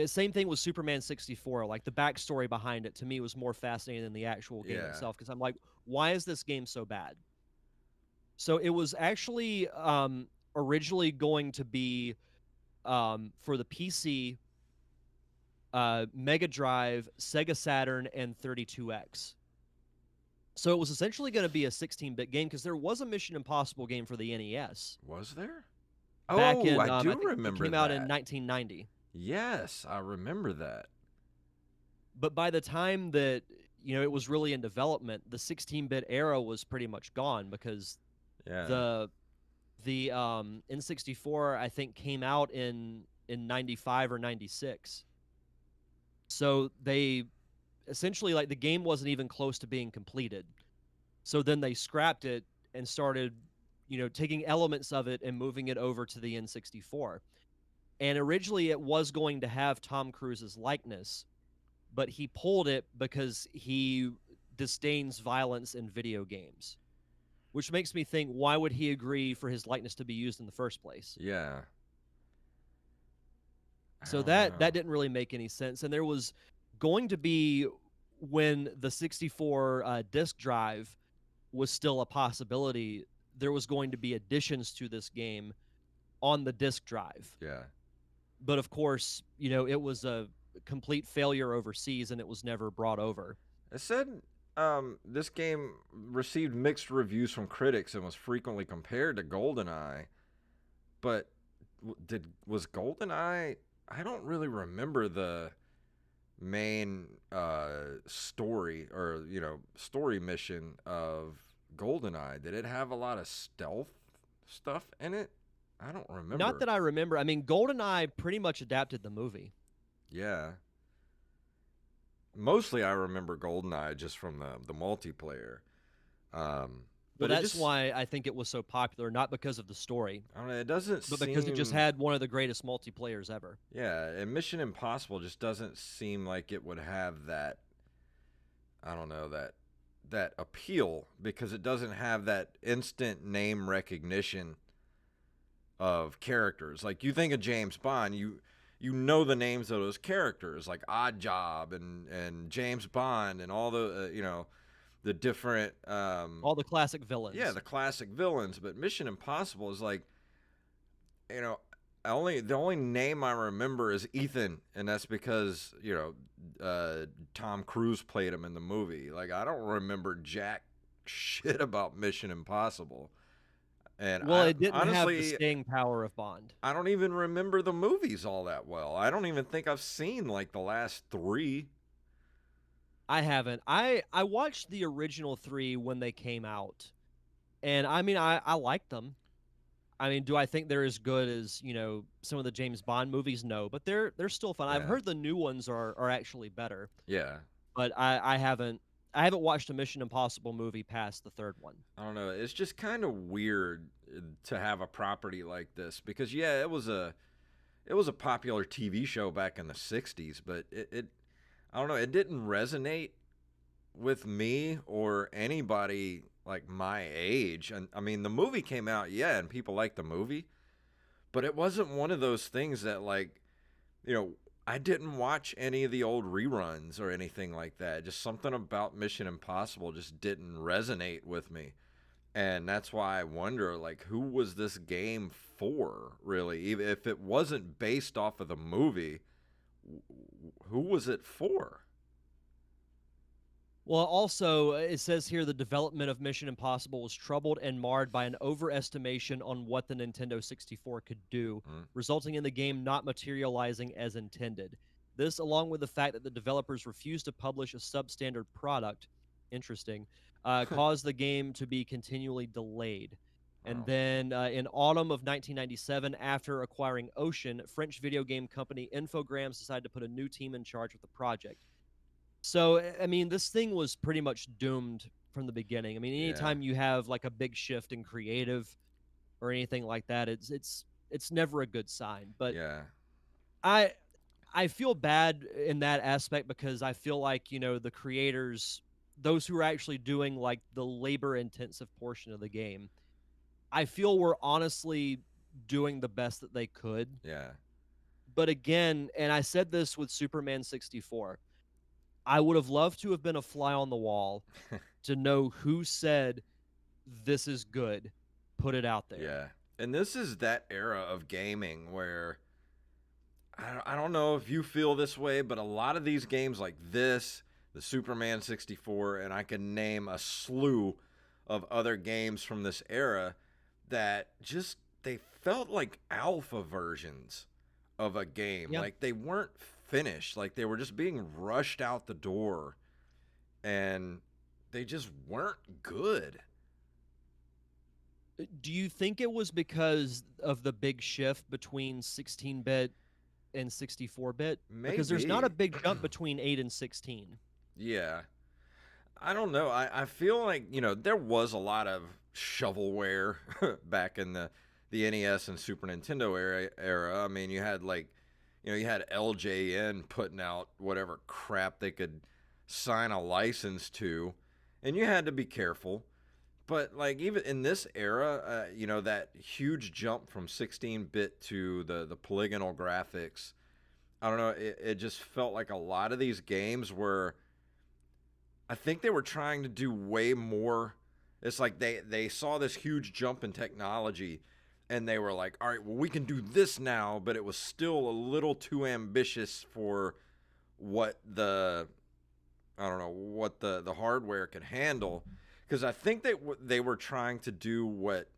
Same thing with Superman 64. Like the backstory behind it to me was more fascinating than the actual game Yeah. itself because I'm like, why is this game so bad? So it was actually originally going to be for the PC, Mega Drive, Sega Saturn, and 32X. So it was essentially going to be a 16-bit game because there was a Mission Impossible game for the NES Was there? back Oh, in I I do think it remember came out in that. 1990. Yes, I remember that. But by the time that it was really in development, the 16-bit era was pretty much gone because Yeah. the N64 I think came out in 95 or 96. So they essentially, like, the game wasn't even close to being completed. So then they scrapped it and started, taking elements of it and moving it over to the N64. And originally it was going to have Tom Cruise's likeness, but he pulled it because he disdains violence in video games. Which makes me think, why would he agree for his likeness to be used in the first place? Yeah. I So don't that know. didn't really make any sense. And there was going to be, when the 64 disk drive was still a possibility, there was going to be additions to this game on the disk drive. Yeah. But of course, it was a complete failure overseas and it was never brought over. It said this game received mixed reviews from critics and was frequently compared to GoldenEye. But was GoldenEye? I don't really remember the main story story mission of GoldenEye. Did it have a lot of stealth stuff in it? I don't Not remember. that I remember. I mean, GoldenEye pretty much adapted the movie. Yeah. Mostly I remember GoldenEye just from the multiplayer. Well, But it that's just why I think it was so popular, not because of the story, I don't know, it doesn't but because it just seem had one of the greatest multiplayers ever. yeah, and Mission Impossible just doesn't seem like it would have that I don't know that appeal because it doesn't have that instant name recognition of characters. Like you think of James Bond, you know the names of those characters like Odd Job and James Bond and all the the different All the classic yeah, villains. the classic villains, but Mission Impossible is like you know the only name I remember is Ethan, and that's because Tom Cruise played him in the movie. Like I don't remember jack shit about Mission Impossible, and Well, I it didn't have the honestly staying power of Bond. I don't even remember the movies all that well. I don't even think I've seen like the last three. I haven't. I watched the original 3 when they came out, and I mean, I liked them. I mean, do I think they're as good as, some of the James Bond movies? No, but they're still fun. I've Yeah, heard the new ones are actually better, yeah. but I haven't watched a Mission Impossible movie past the 3rd one. I don't know. It's just kind of weird to have a property like this because yeah, it was a popular TV show back in the '60s, but it I don't know. It didn't resonate with me or anybody like my age. And I mean, the movie came out, yeah, and people liked the movie, but it wasn't one of those things that like you know. I didn't watch any of the old reruns or anything like that. Just something about Mission Impossible just didn't resonate with me. And that's why I wonder, like, who was this game for, really? Even if it wasn't based off of the movie, who was it for? Well, also, it says here the development of Mission Impossible was troubled and marred by an overestimation on what the Nintendo 64 could do, Mm. resulting in the game not materializing as intended. This, along with the fact that the developers refused to publish a substandard product, interesting, caused the game to be continually delayed. And Wow. then in autumn of 1997, after acquiring Ocean, French video game company Infogrames decided to put a new team in charge of the project. So, I mean, this thing was pretty much doomed from the beginning. I mean, Yeah. anytime you have like a big shift in creative or anything like that, it's never a good sign. But Yeah. I I feel bad in that aspect because I feel like, the creators, those who are actually doing like the labor intensive portion of the game, I feel were honestly doing the best that they could. Yeah. But again, and I said this with Superman 64, I would have loved to have been a fly on the wall to know who said this is good, put it out there. Yeah. And this is that era of gaming where I don't know if you feel this way, but a lot of these games like this, the Superman 64, and I can name a slew of other games from this era that just they felt like alpha versions of a game. Yeah. Like they weren't finished. Like they were just being rushed out the door and they just weren't good. Do you think it was because of the big shift between 16-bit and 64-bit? Because there's not a Maybe. big jump between 8 and 16. Yeah. I don't know. I feel like, there was a lot of shovelware back in the NES and Super Nintendo era. I mean, you had like, you had LJN putting out whatever crap they could sign a license to, and you had to be careful. But like even in this era, that huge jump from 16-bit to the polygonal graphics, I don't know, it just felt like a lot of these games were I think they were trying to do way more. It's like they saw this huge jump in technology and they were like, "All right, well we can do this now," but it was still a little too ambitious for what the I don't know, what the hardware could handle because I think they were trying to do what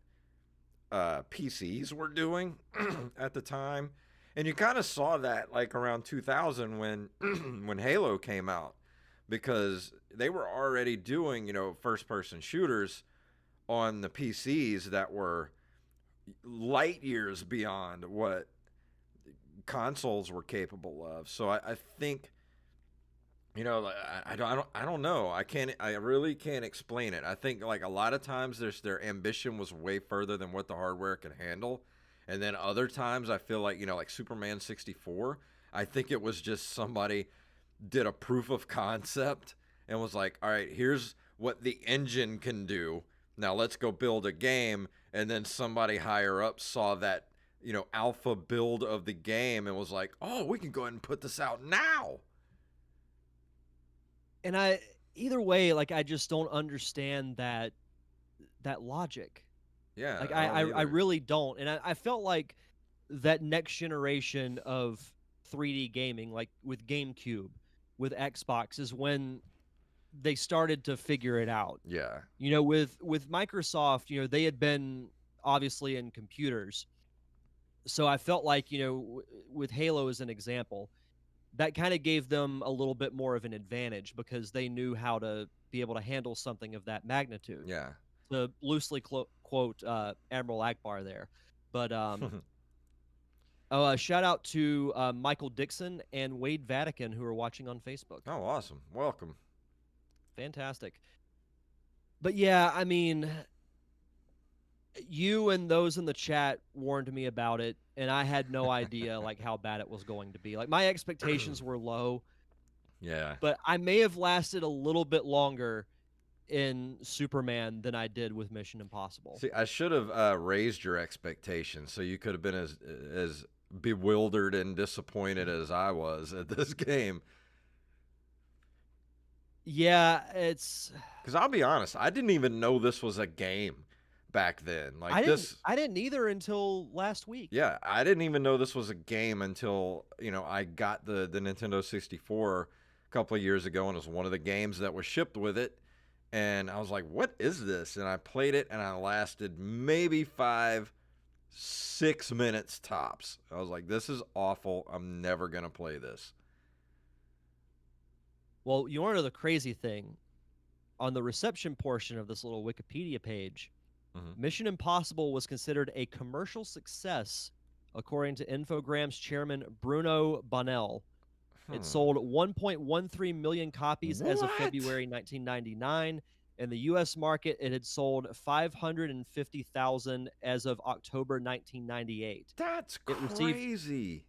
PCs were doing at the time. And you kind of saw that like around 2000 when when Halo came out because they were already doing, first person shooters on the PCs that were light years beyond what consoles were capable of. So I think, you know, like, I don't know. I really can't explain it. I think like a lot of times their ambition was way further than what the hardware can handle, and then other times I feel like, you know, like Superman 64. I think it was just somebody did a proof of concept and was like, all right, here's what the engine can do. Now let's go build a game. And then somebody higher up saw that, you know, alpha build of the game and was like, oh, we can go ahead and put this out now. And I either way, like I just don't understand that logic. Yeah, Like I don't I either. really don't. And I felt like that next generation of 3D gaming, like with GameCube, with Xbox, is when they started to figure it out. Yeah. You know, with Microsoft, you know, they had been obviously in computers. So I felt like, you know, with Halo as an example, that kind of gave them a little bit more of an advantage because they knew how to be able to handle something of that magnitude. Yeah. To loosely quote Admiral Akbar there. But shout out to Michael Dixon and Wade Vatican who are watching on Facebook. Oh, awesome. Welcome. Fantastic. But yeah, I mean, you and those in the chat warned me about it, and I had no idea like how bad it was going to be. Like my expectations were low, Yeah. but I may have lasted a little bit longer in Superman than I did with Mission Impossible. See, I should have raised your expectations so you could have been as bewildered and disappointed as I was at this game. Yeah, it's Because I'll be honest, I didn't even know this was a game back then. Like this, I didn't either until last week. yeah, I didn't even know this was a game until, you know, I got the Nintendo 64 a couple of years ago, and it was one of the games that was shipped with it. And I was like, what is this? And I played it, and I lasted maybe 5, 6 minutes tops. I was like, this is awful. I'm never going to play this. Well, you want to know the crazy thing? On the reception portion of this little Wikipedia page, Mission Impossible was considered a commercial success, according to Infogrames chairman Bruno Bonnell. It sold 1.13 million copies as of What? February 1999. In the U.S. market, it had sold 550,000 as of October 1998. That's It received. crazy.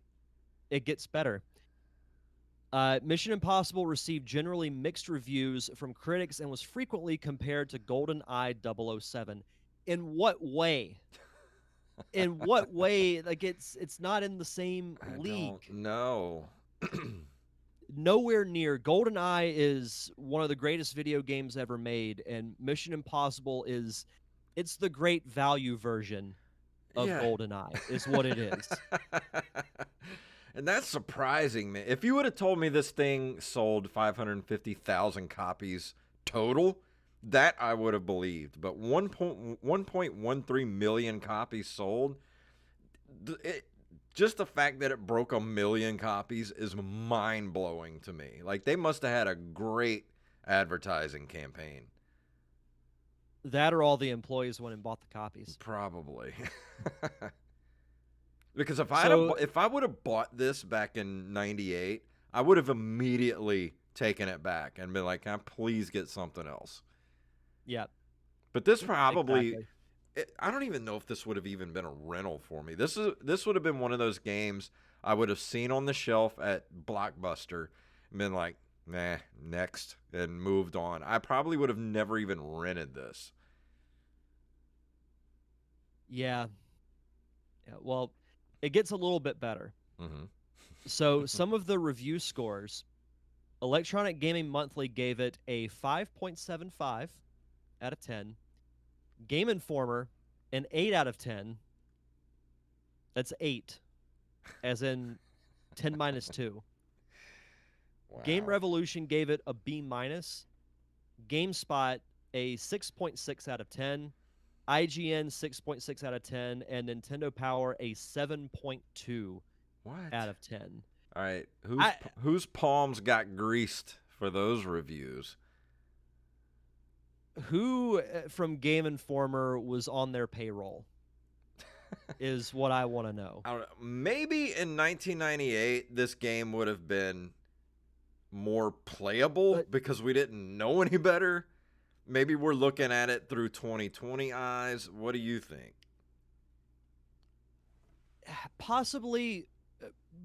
It gets better. Mission Impossible received generally mixed reviews from critics and was frequently compared to GoldenEye 007. In what way? In what way? Like it's not in the same I league. don't know. Nowhere near. GoldenEye is one of the greatest video games ever made, and Mission Impossible it's the great value version of Yeah. GoldenEye, is what it is. And that's surprising, man. If you would have told me this thing sold 550,000 copies total, that I would have believed. But 1.13 million copies sold, just the fact that it broke 1 million copies is mind-blowing to me. Like, they must have had a great advertising campaign. That or all the employees went and bought the copies. Probably. Because if I would have bought this back in '98, I would have immediately taken it back and been like, "Can I please get something else?" Yeah. But this probably, Exactly. I don't even know if this would have even been a rental for me. This would have been one of those games I would have seen on the shelf at Blockbuster and been like, "Nah, next," and moved on. I probably would have never even rented this. Yeah. Yeah. Well, it gets a little bit better. Mm-hmm. So some of the review scores, Electronic Gaming Monthly gave it a 5.75 out of 10. Game Informer, an 8 out of 10. That's 8, as in 10 minus 2. Wow. Game Revolution gave it a B minus. GameSpot, a 6.6 out of 10. IGN 6.6 out of 10, and Nintendo Power a 7.2 What? out of 10. All right, whose palms got greased for those reviews? Who from Game Informer was on their payroll? is what I want to know. I don't know. Maybe in 1998, this game would have been more playable But because we didn't know any better. Maybe we're looking at it through 2020 eyes. What do you think? possibly,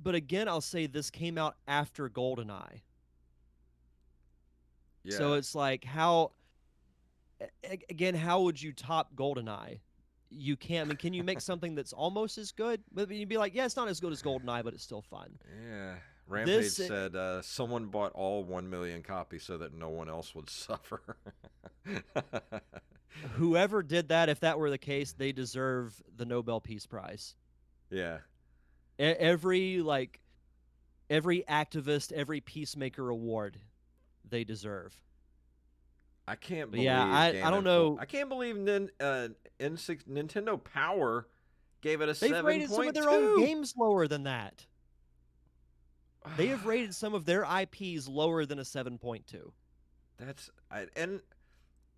but again, I'll say this came out after GoldenEye. So Yeah. it's like again, how would you top GoldenEye? You can't. I mean, can you make something that's almost as good? But you'd be like, yeah, it's not as good as GoldenEye, but it's still fun. Yeah. Rampage This, said someone bought all 1 million copies so that no one else would suffer. whoever did that, if that were the case, they deserve the Nobel Peace Prize. Yeah. Every activist, every peacemaker award they deserve. I can't But yeah, believe I Game don't Info. know. I can't believe Nintendo Power gave it a They've rated some of their own 7.2. games lower than that. They have rated some of their IPs lower than a 7.2. And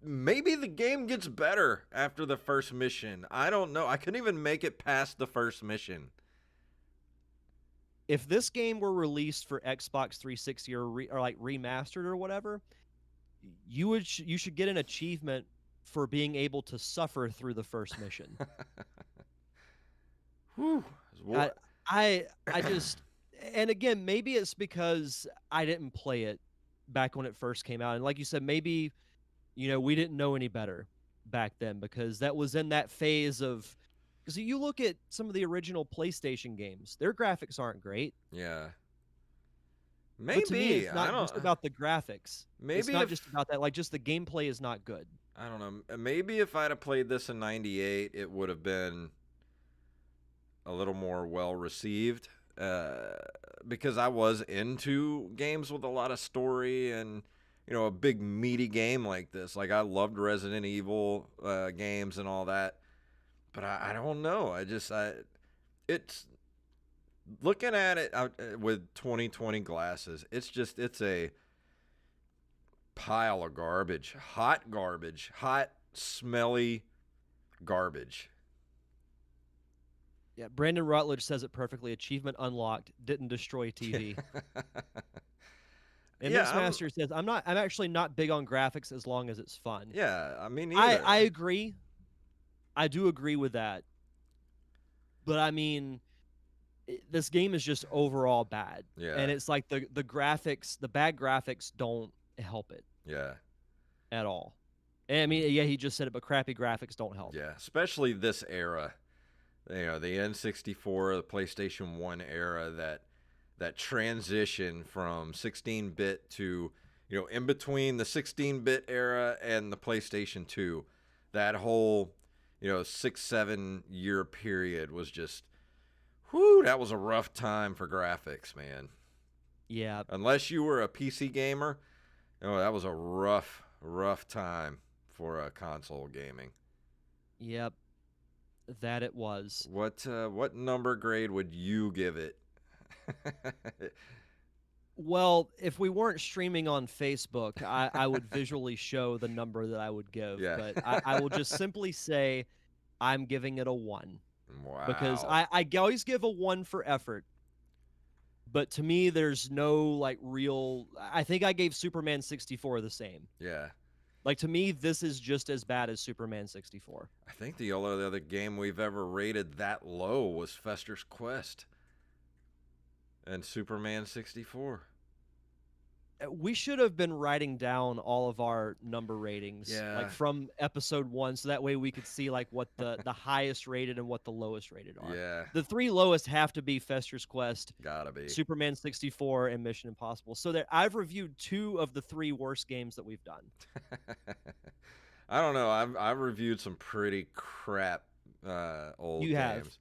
maybe the game gets better after the first mission. I don't know. I couldn't even make it past the first mission. If this game were released for Xbox 360 or like remastered or whatever, you should get an achievement for being able to suffer through the first mission. Whew. I, I just, and again, maybe it's because I didn't play it back when it first came out, and like you said, maybe we didn't know any better back then because that was in that phase of. Because you look at some of the original PlayStation games, their graphics aren't great. Yeah. But to me, Maybe. it's I not don't. just about the graphics. It's Maybe not if just about that. Like, just the gameplay is not good. I don't know. Maybe if I'd have played this in '98, it would have been a little more well received. Because I was into games with a lot of story and a big meaty game like this. Like I loved Resident Evil games and all that. But I don't know. It's looking at it with 2020 glasses. It's a pile of garbage, hot, smelly garbage. Yeah, Brandon Rutledge says it perfectly. Achievement unlocked. Didn't destroy TV. And Yeah, Mixmaster says, I'm actually not big on graphics as long as it's fun. yeah. I mean, I agree. I do agree with that. But I mean, this game is just overall bad. Yeah, And it's like the graphics, the bad graphics don't help it yeah, at all. And I mean, yeah, he just said it, but crappy graphics don't help. yeah. Especially this era. The N64, the PlayStation 1 era, that transition from 16-bit to, in between the 16-bit era and the PlayStation 2, that whole, 6-7 year period was just, whew, that was a rough time for graphics, man. Yeah. Unless you were a PC gamer, that was a rough time for console gaming. Yep. That it was. What number grade would you give it? Well, if we weren't streaming on Facebook, I would visually show the number that I would give. Yeah. But I will just simply say I'm giving it a 1. Because Wow. I always give a 1 for effort. But to me, there's no like real. I think I gave Superman 64 the same. Yeah. Like to me, this is just as bad as Superman 64. I think the only other game we've ever rated that low was Fester's Quest and Superman 64. We should have been writing down all of our number ratings, Yeah. like from episode 1, so that way we could see like what the highest rated and what the lowest rated are. Yeah. The 3 lowest have to be Fester's Quest, Gotta be. Superman 64, and Mission Impossible. So that I've reviewed 2 of the 3 worst games that we've done. I don't know. I've reviewed some pretty crap old You have. games.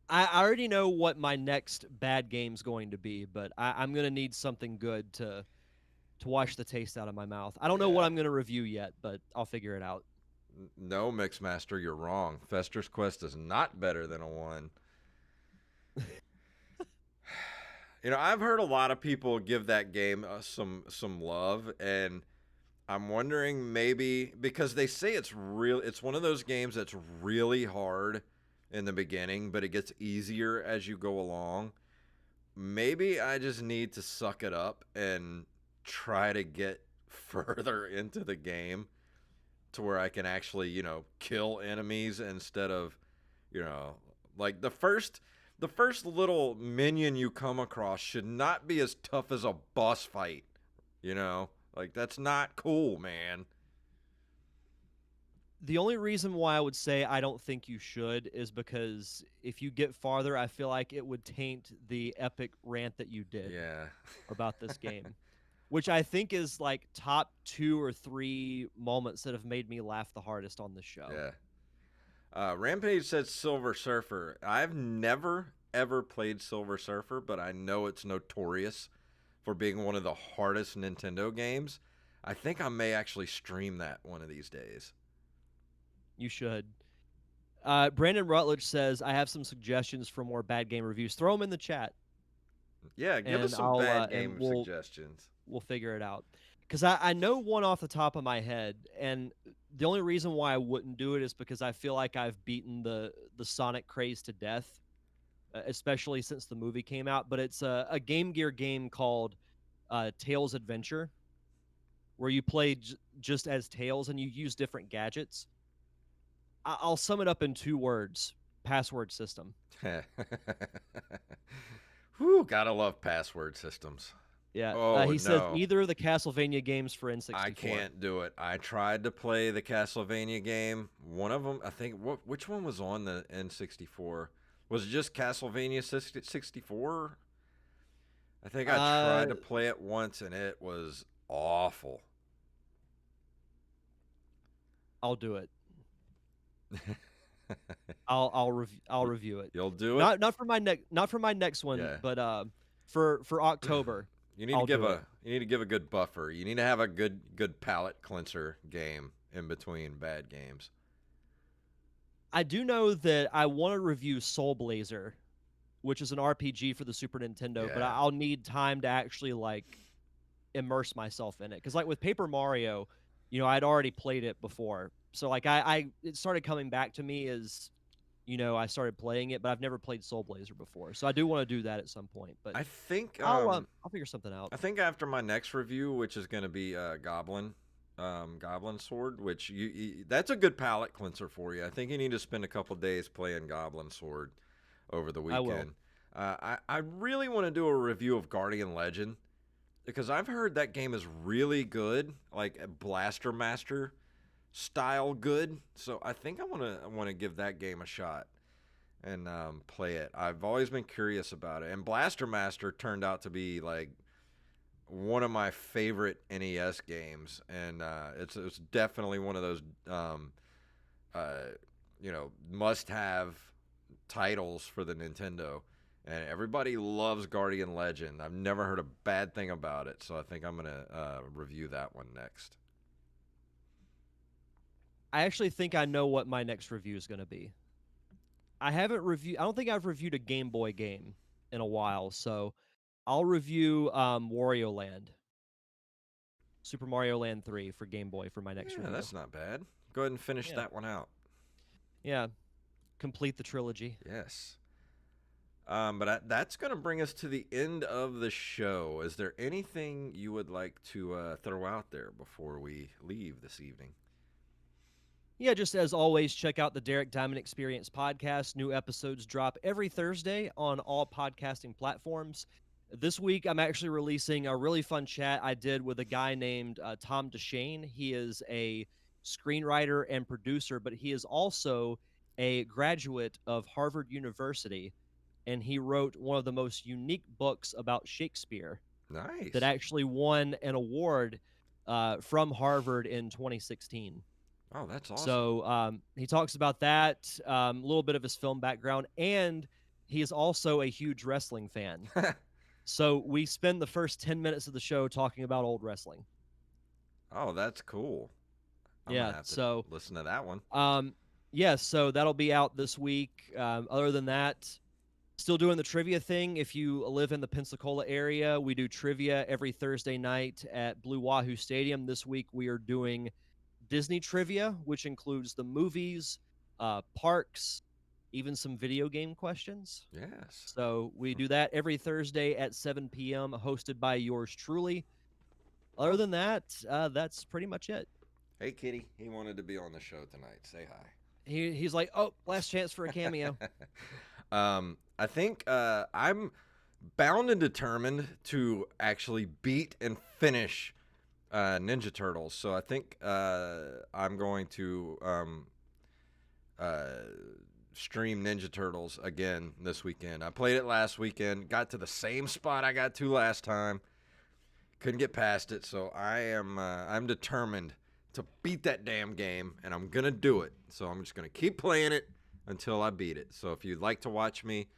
I already know what my next bad game's going to be, but I'm going to need something good to wash the taste out of my mouth. I don't know what I'm going to review yet, but I'll figure it out. No, Mixmaster, you're wrong. Fester's Quest is not better than a 1. I've heard a lot of people give that game some love, and I'm wondering maybe because they say it's one of those games that's really hard in the beginning, but it gets easier as you go along. Maybe I just need to suck it up and try to get further into the game to where I can actually, kill enemies instead of, you know, like the first little minion you come across should not be as tough as a boss fight, you know? Like that's not cool, man. The only reason why I would say I don't think you should is because if you get farther, I feel like it would taint the epic rant that you did Yeah. about this game, which I think is like top 2 or 3 moments that have made me laugh the hardest on this show. Yeah. Rampage says Silver Surfer. I've never ever played Silver Surfer, but I know it's notorious for being one of the hardest Nintendo games. I think I may actually stream that one of these days. You should. Brandon Rutledge says, I have some suggestions for more bad game reviews. Throw them in the chat, Yeah, give us and some I'll bad and game we'll suggestions. we'll figure it out. Because I know one off the top of my head, and the only reason why I wouldn't do it is because I feel like I've beaten the Sonic craze to death, especially since the movie came out. But it's a Game Gear game called Tails Adventure, where you play just as Tails and you use different gadgets. I'll sum it up in 2 words: password system. Whew, gotta love password systems. Yeah, Oh he says no, either of the Castlevania games for N64. I can't do it. I tried to play the Castlevania game. One of them, I think. Which one was on the N64? Was it just Castlevania 64? I think I Uh, tried to play it once and it was awful. I'll do it. I'll review it. You'll do it? Not for my next one, Yeah. but for October, You need to I'll give do it. a good buffer. You need to have a good palate cleanser game in between bad games. I do know that I want to review Soul Blazer, which is an RPG for the Super Nintendo, but Yeah. I'll need time to actually like immerse myself in it. Because like with Paper Mario, I'd already played it before, so like I it started coming back to me as I started playing it, but I've never played Soul Blazer before, so I do want to do that at some point. But I think I'll figure something out. I think after my next review, which is going to be Goblin Sword, which that's a good palate cleanser for you. I think you need to spend a couple days playing Goblin Sword over the I will. weekend. I really want to do a review of Guardian Legend because I've heard that game is really good, like a Blaster Master style good. So I think I want to give that game a shot and play it. I've always been curious about it, and Blaster Master turned out to be like one of my favorite NES games, and it's definitely one of those uh, must-have titles for the Nintendo. And everybody loves Guardian Legend. I've never heard a bad thing about it, so I think I'm gonna review that one next. I actually think I know what my next review is going to be. I don't think I've reviewed a Game Boy game in a while, so I'll review Wario Land, Super Mario Land 3 for Game Boy for my next Yeah, review. that's not bad. Go ahead and finish Yeah, that one out. yeah, complete the trilogy. Yes. But that's going to bring us to the end of the show. Is there anything you would like to throw out there before we leave this evening? Yeah, just as always, check out the Derek Diamond Experience podcast. New episodes drop every Thursday on all podcasting platforms. This week, I'm actually releasing a really fun chat I did with a guy named Tom DeShane. He is a screenwriter and producer, but he is also a graduate of Harvard University, and he wrote one of the most unique books about Shakespeare that Nice. actually won an award from Harvard in 2016. Oh, that's awesome. So he talks about that, a little bit of his film background, and he is also a huge wrestling fan. So we spend the first 10 minutes of the show talking about old wrestling. Oh, that's cool. I'm going Yeah. to have to So, listen to that one. yeah, so that'll be out this week. Other than that, Still doing the trivia thing. If you live in the Pensacola area, we do trivia every Thursday night at Blue Wahoo Stadium. This week we are doing Disney trivia, which includes the movies, parks, even some video game questions. Yes. So we do that every Thursday at 7 p.m., hosted by yours truly. Other than that, that's pretty much it. Hey, Kitty. He wanted to be on the show tonight. Say hi. He's like, oh, last chance for a cameo. I think I'm bound and determined to actually beat and finish Ninja Turtles. So I think I'm going to stream Ninja Turtles again this weekend. I played it last weekend, got to the same spot I got to last time, couldn't get past it. So I'm determined to beat that damn game, and I'm gonna do it. So I'm just gonna keep playing it until I beat it. So if you'd like to watch me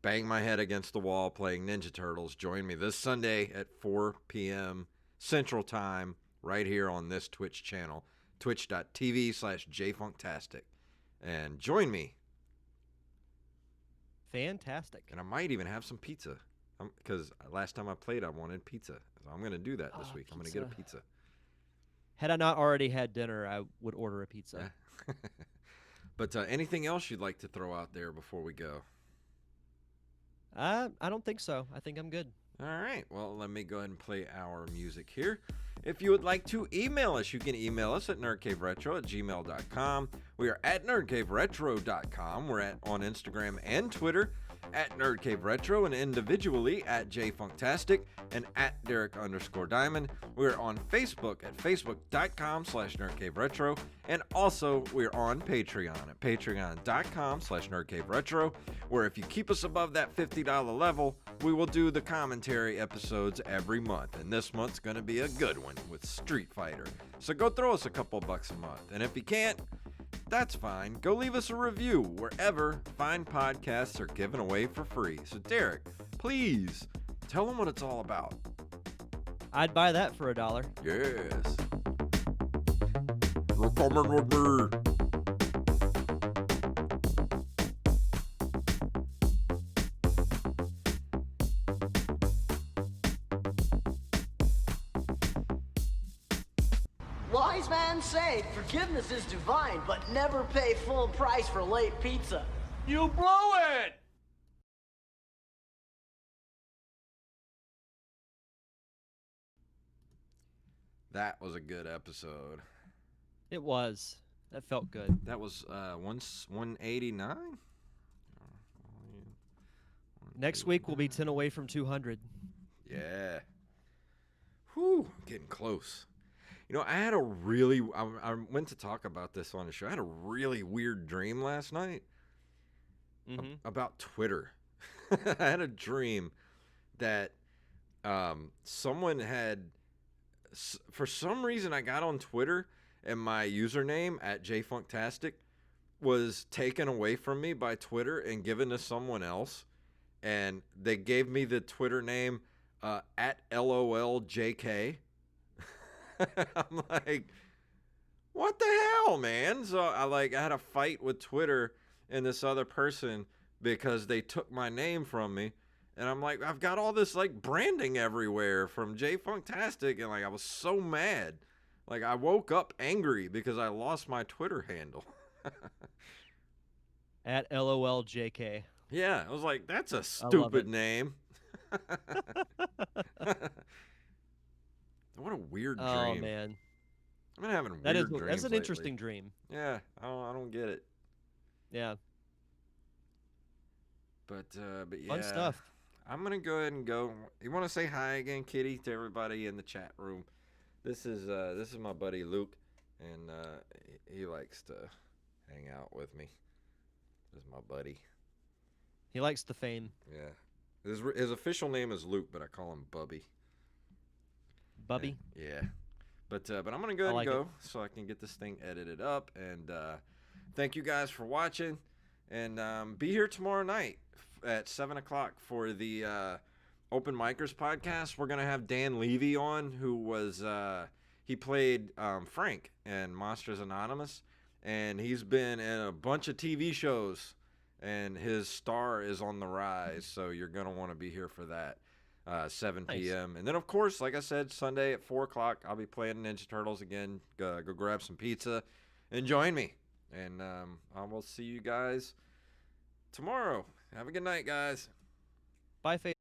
bang my head against the wall playing Ninja Turtles, join me this Sunday at 4 p.m. Central Time right here on this Twitch channel, twitch.tv/JayFunktastic. And join me. Fantastic. And I might even have some pizza. Because last time I played, I wanted pizza. So I'm going to do that this week. I'm going to get a pizza. Had I not already had dinner, I would order a pizza. Yeah. But anything else you'd like to throw out there before we go? I don't think so. I think I'm good. All right. Well, let me go ahead and play our music here. If you would like to email us, you can email us at nerdcaveretro@gmail.com. We are at nerdcaveretro.com. We're on Instagram and Twitter at nerdcaveretro, and individually at JayFunktastic and at Derek_Diamond. We're on Facebook at facebook.com/nerdcaveretro, and also we're on Patreon at patreon.com/nerdcaveretro, where if you keep us above that $50 level, we will do the commentary episodes every month, and this month's going to be a good one with Street Fighter. So go throw us a couple bucks a month, and if you can't, that's fine. Go leave us a review wherever fine podcasts are given away for free. So Derek, please tell them what it's all about. I'd buy that for $1. Yes. You're coming with me. Wise man say forgiveness is divine, but never pay full price for late pizza. You blew it! That was a good episode. It was. That felt good. That was 189? Next week we'll be 10 away from 200. Yeah. Whew, getting close. You know, I went to talk about this on the show. I had a really weird dream last night about Twitter. I had a dream that someone had, for some reason, I got on Twitter and my username at JayFunktastic was taken away from me by Twitter and given to someone else. And they gave me the Twitter name at LOLJK. I'm like, what the hell, man? So I had a fight with Twitter and this other person because they took my name from me. And I'm like, I've got all this branding everywhere from JayFunktastic, and I was so mad. I woke up angry because I lost my Twitter handle. At LOLJK. Yeah, I was like, that's a stupid name. What a weird dream. Oh, man. I've been having weird dreams That's an lately. interesting dream. Yeah, I don't get it. Yeah. But yeah. Fun stuff. I'm going to go ahead and go. You want to say hi again, Kitty, to everybody in the chat room? This is my buddy Luke, and he likes to hang out with me. This is my buddy. He likes the fame. Yeah. His official name is Luke, but I call him Bubby. Bubby? Yeah. But I'm going to go ahead and go so I can get this thing edited up. And thank you guys for watching. And be here tomorrow night at 7 o'clock for the Open Micers podcast. We're going to have Dan Levy on, who was he played Frank in Monsters Anonymous. And he's been in a bunch of TV shows. and his star is on the rise. So you're gonna want to be here for that. 7 Nice. p.m. And then, of course, like I said, Sunday at 4 o'clock, I'll be playing Ninja Turtles again. Go grab some pizza and join me. And I will see you guys tomorrow. Have a good night, guys. Bye, Faith.